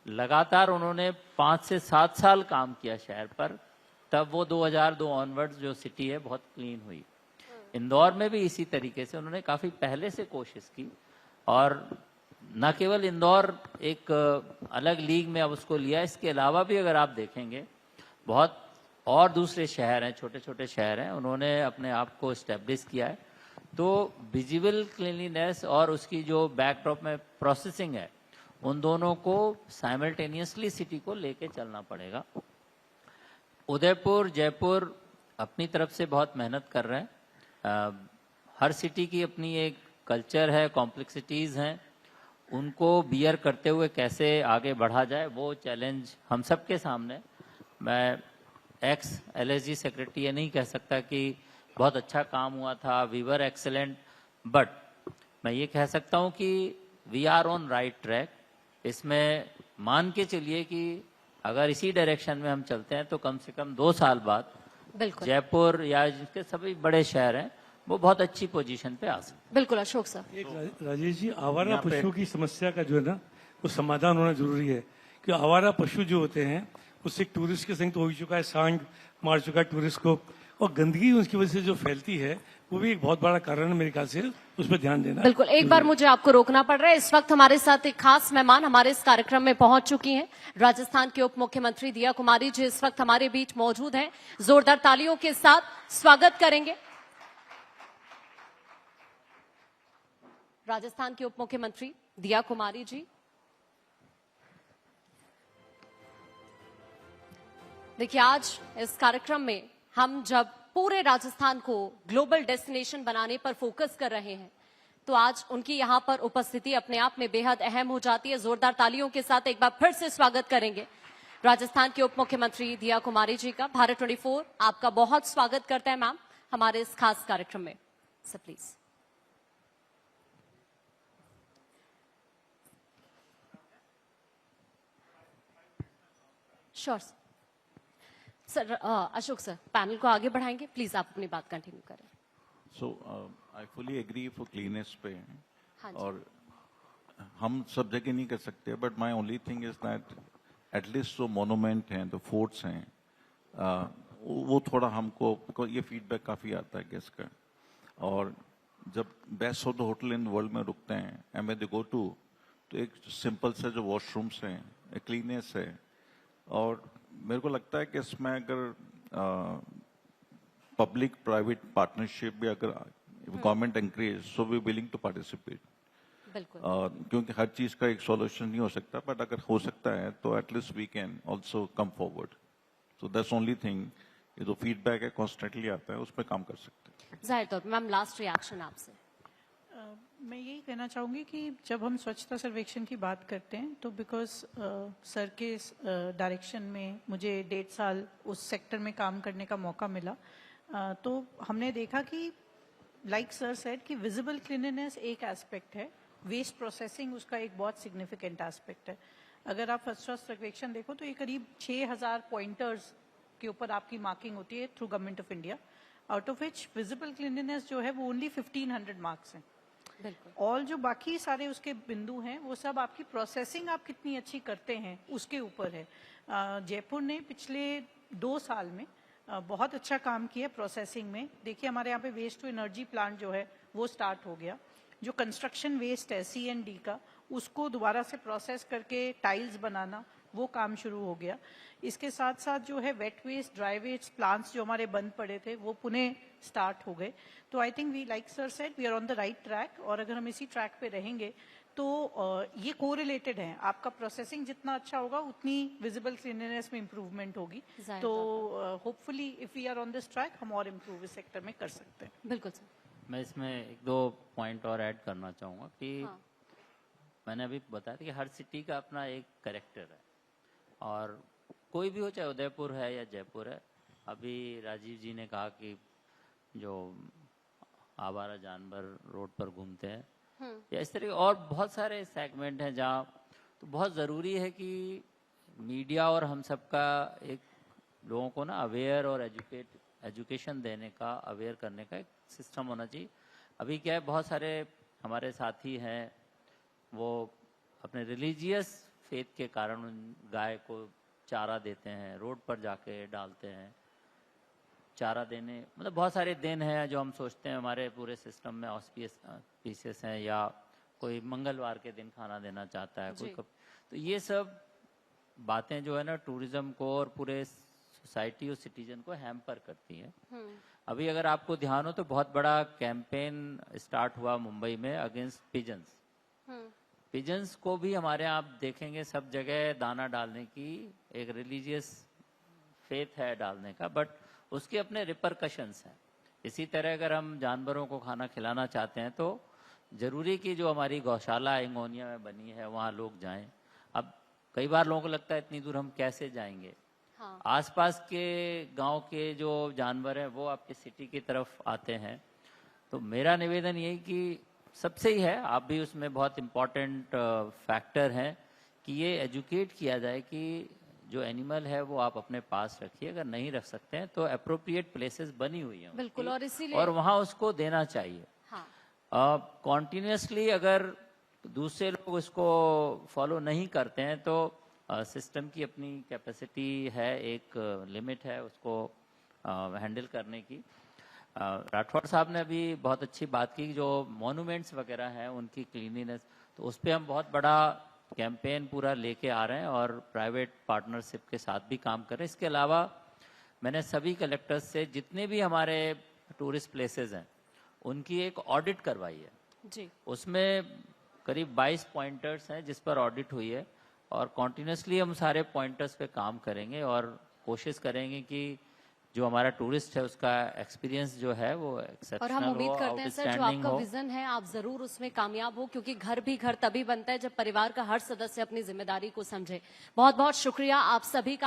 लगातार उन्होंने 5 से 7 साल काम किया शहर पर। तब वो 2002 ऑनवर्ड्स जो सिटी है बहुत क्लीन हुई। इंदौर में भी इसी तरीके से उन्होंने काफी पहले से कोशिश की, और न केवल इंदौर एक अलग लीग में अब उसको लिया, इसके अलावा भी अगर आप देखेंगे बहुत और दूसरे शहर हैं, छोटे छोटे शहर हैं, उन्होंने अपने आप को इस्टेब्लिश किया है। तो विजिबल क्लीनलीनेस और उसकी जो बैकड्रॉप में प्रोसेसिंग है, उन दोनों को साइमल्टेनियसली सिटी को लेके चलना पड़ेगा। उदयपुर, जयपुर अपनी तरफ से बहुत मेहनत कर रहे हैं। हर सिटी की अपनी एक कल्चर है, कॉम्प्लेक्सिटीज़ हैं, उनको बियर करते हुए कैसे आगे बढ़ा जाए वो चैलेंज हम सब के सामने। मैं एक्स LSG सेक्रेटरी ये नहीं कह सकता कि बहुत अच्छा काम हुआ था, वी वर एक्सेलेंट, बट मैं ये कह सकता हूँ कि we are on right track. इसमें मान के चलिए कि अगर इसी डायरेक्शन में हम चलते हैं तो कम से कम 2 साल बाद बिल्कुल जयपुर या जिसके सभी बड़े शहर हैं वो बहुत अच्छी पोजीशन पे आ सकते। बिल्कुल अशोक सर। एक राजेश जी, आवारा पशुओं की समस्या का जो है ना वो समाधान होना जरूरी है, कि आवारा पशु जो होते हैं उससे टूरिस्ट के संग तो हो ही चुका है, सांड मार चुका है टूरिस्ट को, और गंदगी उसकी वजह से जो फैलती है वो भी एक बहुत बड़ा कारण है मेरे ख्याल से, उस पर ध्यान देना। बिल्कुल, एक बार मुझे आपको रोकना पड़ रहा है। इस वक्त हमारे साथ एक खास मेहमान हमारे इस कार्यक्रम में पहुंच चुकी हैं। राजस्थान के उप मुख्यमंत्री दिया कुमारी जी इस वक्त हमारे बीच मौजूद हैं। जोरदार तालियों के साथ स्वागत करेंगे। राजस्थान के उप मुख्यमंत्री दिया कुमारी जी। देखिए, आज इस कार्यक्रम में हम जब पूरे राजस्थान को ग्लोबल डेस्टिनेशन बनाने पर फोकस कर रहे हैं, तो आज उनकी यहां पर उपस्थिति अपने आप में बेहद अहम हो जाती है। जोरदार तालियों के साथ एक बार फिर से स्वागत करेंगे राजस्थान के उप मुख्यमंत्री दिया कुमारी जी का। भारत 24 आपका बहुत स्वागत करता है मैम हमारे इस खास कार्यक्रम में। Sir please. Sure sir. Ashok sir, panel को आगे बढ़ाएंगे प्लीज, आप अपनी बात कंटिन्यू करें। So I fully agree for cleanness पे, हाँ जी। और हम सब जगह नहीं कर सकते, but my only thing is that at least जो मोनूमेंट हैं, जो फोर्ट्स हैं, वो थोड़ा हमको ये फीडबैक काफ़ी आता है गेस्ट का। और जब best of the hotel in world में रुकते हैं and when they go to, तो एक सिंपल से जो वॉशरूम्स हैं, एक क्लीनेस है, और मेरे को लगता है कि इसमें अगर पब्लिक प्राइवेट पार्टनरशिप भी अगर government encourage, so we willing to participate. बिल्कुल। क्योंकि हर चीज का एक सॉल्यूशन नहीं हो सकता, बट अगर हो सकता है तो at least we can also come forward. So that's only thing, ये जो फीडबैक है कॉन्स्टेंटली आता है, उस पर काम कर सकते हैं। जाहिर तौर पर मैम, लास्ट रिएक्शन आपसे। मैं यही कहना चाहूँगी कि जब हम स्वच्छता सर्वेक्षण की बात करते हैं तो बिकॉज सर के डायरेक्शन में मुझे 1.5 साल उस सेक्टर में काम करने का मौका मिला, तो हमने देखा कि लाइक सर सेड कि विजिबल क्लीनलीनेस एक एस्पेक्ट है, वेस्ट प्रोसेसिंग उसका एक बहुत सिग्निफिकेंट एस्पेक्ट है। अगर आप स्वच्छता सर्वेक्षण देखो तो ये करीब 6000 पॉइंटर्स के ऊपर आपकी मार्किंग होती है through government of India, out of which visible cleanliness जो है वो ओनली 1500 मार्क्स हैं। बिल्कुल। और जो बाकी सारे उसके बिंदु हैं वो सब आपकी प्रोसेसिंग आप कितनी अच्छी करते हैं उसके ऊपर है। जयपुर ने पिछले 2 साल में बहुत अच्छा काम किया प्रोसेसिंग में। देखिए, हमारे यहाँ पे वेस्ट टू एनर्जी प्लांट जो है वो स्टार्ट हो गया। जो कंस्ट्रक्शन वेस्ट है C&D का, उसको दोबारा से प्रोसेस करके टाइल्स बनाना, वो काम शुरू हो गया। इसके साथ साथ जो है wet waste, dry waste plants जो हमारे बंद पड़े थे वो पुनः स्टार्ट हो गए। तो I think we like sir said we are on the right track, और अगर हम इसी ट्रैक पे रहेंगे तो ये कोरिलेटेड है। आपका प्रोसेसिंग जितना अच्छा होगा उतनी विजिबल क्लीनलीनेस में इंप्रूवमेंट होगी। तो hopefully if we are on this track हम और इम्प्रूव इस सेक्टर में कर सकते हैं। बिल्कुल सर। मैं इसमें 1-2 पॉइंट और ऐड करना चाहूँगा कि मैंने अभी बताया था कि हर सिटी का अपना एक कैरेक्टर है, और कोई भी हो, चाहे उदयपुर है या जयपुर है। अभी राजीव जी ने कहा कि जो आवारा जानवर रोड पर घूमते हैं या इस तरह और बहुत सारे सेगमेंट हैं जहाँ, तो बहुत ज़रूरी है कि मीडिया और हम सबका एक लोगों को ना अवेयर और एजुकेशन देने का, अवेयर करने का एक सिस्टम होना चाहिए। अभी क्या है, बहुत सारे हमारे साथी हैं वो अपने रिलीजियस फेथ के कारण गाय को चारा देते हैं, रोड पर जाके डालते हैं, चारा देने, मतलब बहुत सारे दिन हैं जो हम सोचते हैं हमारे पूरे सिस्टम में ऑस्पिशियस हैं, या कोई मंगलवार के दिन खाना देना चाहता है कोई जी। कब, तो ये सब बातें जो है ना टूरिज्म को और पूरे सोसाइटी और सिटीजन को हैम्पर करती हैं। अभी अगर आपको ध्यान हो तो बहुत बड़ा कैंपेन स्टार्ट हुआ मुंबई में अगेंस्ट पिजन्स। पिजन्स को भी हमारे यहाँ आप देखेंगे सब जगह दाना डालने की एक रिलीजियस फेथ है डालने का, बट उसके अपने रिपरकशंस हैं। इसी तरह अगर हम जानवरों को खाना खिलाना चाहते हैं तो जरूरी कि जो हमारी गौशाला इंगोनिया में बनी है वहाँ लोग जाएं। अब कई बार लोगों को लगता है इतनी दूर हम कैसे जाएंगे। हाँ। आसपास के गांव के जो जानवर हैं वो आपके सिटी की तरफ आते हैं, तो मेरा निवेदन यही कि सबसे ही है, आप भी उसमें बहुत इम्पोर्टेंट फैक्टर हैं कि ये एजुकेट किया जाए कि जो एनिमल है वो आप अपने पास रखिए, अगर नहीं रख सकते हैं तो अप्रोप्रिएट प्लेसेस बनी हुई हैं बिल्कुल, उसकी, और इसीलिए और वहाँ उसको देना चाहिए। हाँ। कॉन्टिन्यूसली अगर दूसरे लोग उसको फॉलो नहीं करते हैं तो सिस्टम की अपनी कैपेसिटी है, एक लिमिट है उसको हैंडल करने की। राठौड़ साहब ने अभी बहुत अच्छी बात की, जो मॉन्यूमेंट्स वगैरह हैं उनकी क्लीनिनेस, तो उस पर हम बहुत बड़ा कैंपेन पूरा लेके आ रहे हैं और प्राइवेट पार्टनरशिप के साथ भी काम कर रहे हैं। इसके अलावा मैंने सभी कलेक्टर्स से जितने भी हमारे टूरिस्ट प्लेसेस हैं उनकी एक ऑडिट करवाई है जी। उसमें करीब 22 पॉइंटर्स हैं जिस पर ऑडिट हुई है, और कॉन्टिन्यूसली हम सारे पॉइंटर्स पे काम करेंगे और कोशिश करेंगे कि जो हमारा टूरिस्ट है उसका एक्सपीरियंस जो है वो और एक्सेप्शनल हम हो, उम्मीद करते हैं सर जो आउटस्टैंडिंग आपका हो। विजन है आप जरूर उसमें कामयाब हो, क्योंकि घर भी घर तभी बनता है जब परिवार का हर सदस्य अपनी जिम्मेदारी को समझे। बहुत बहुत शुक्रिया आप सभी का।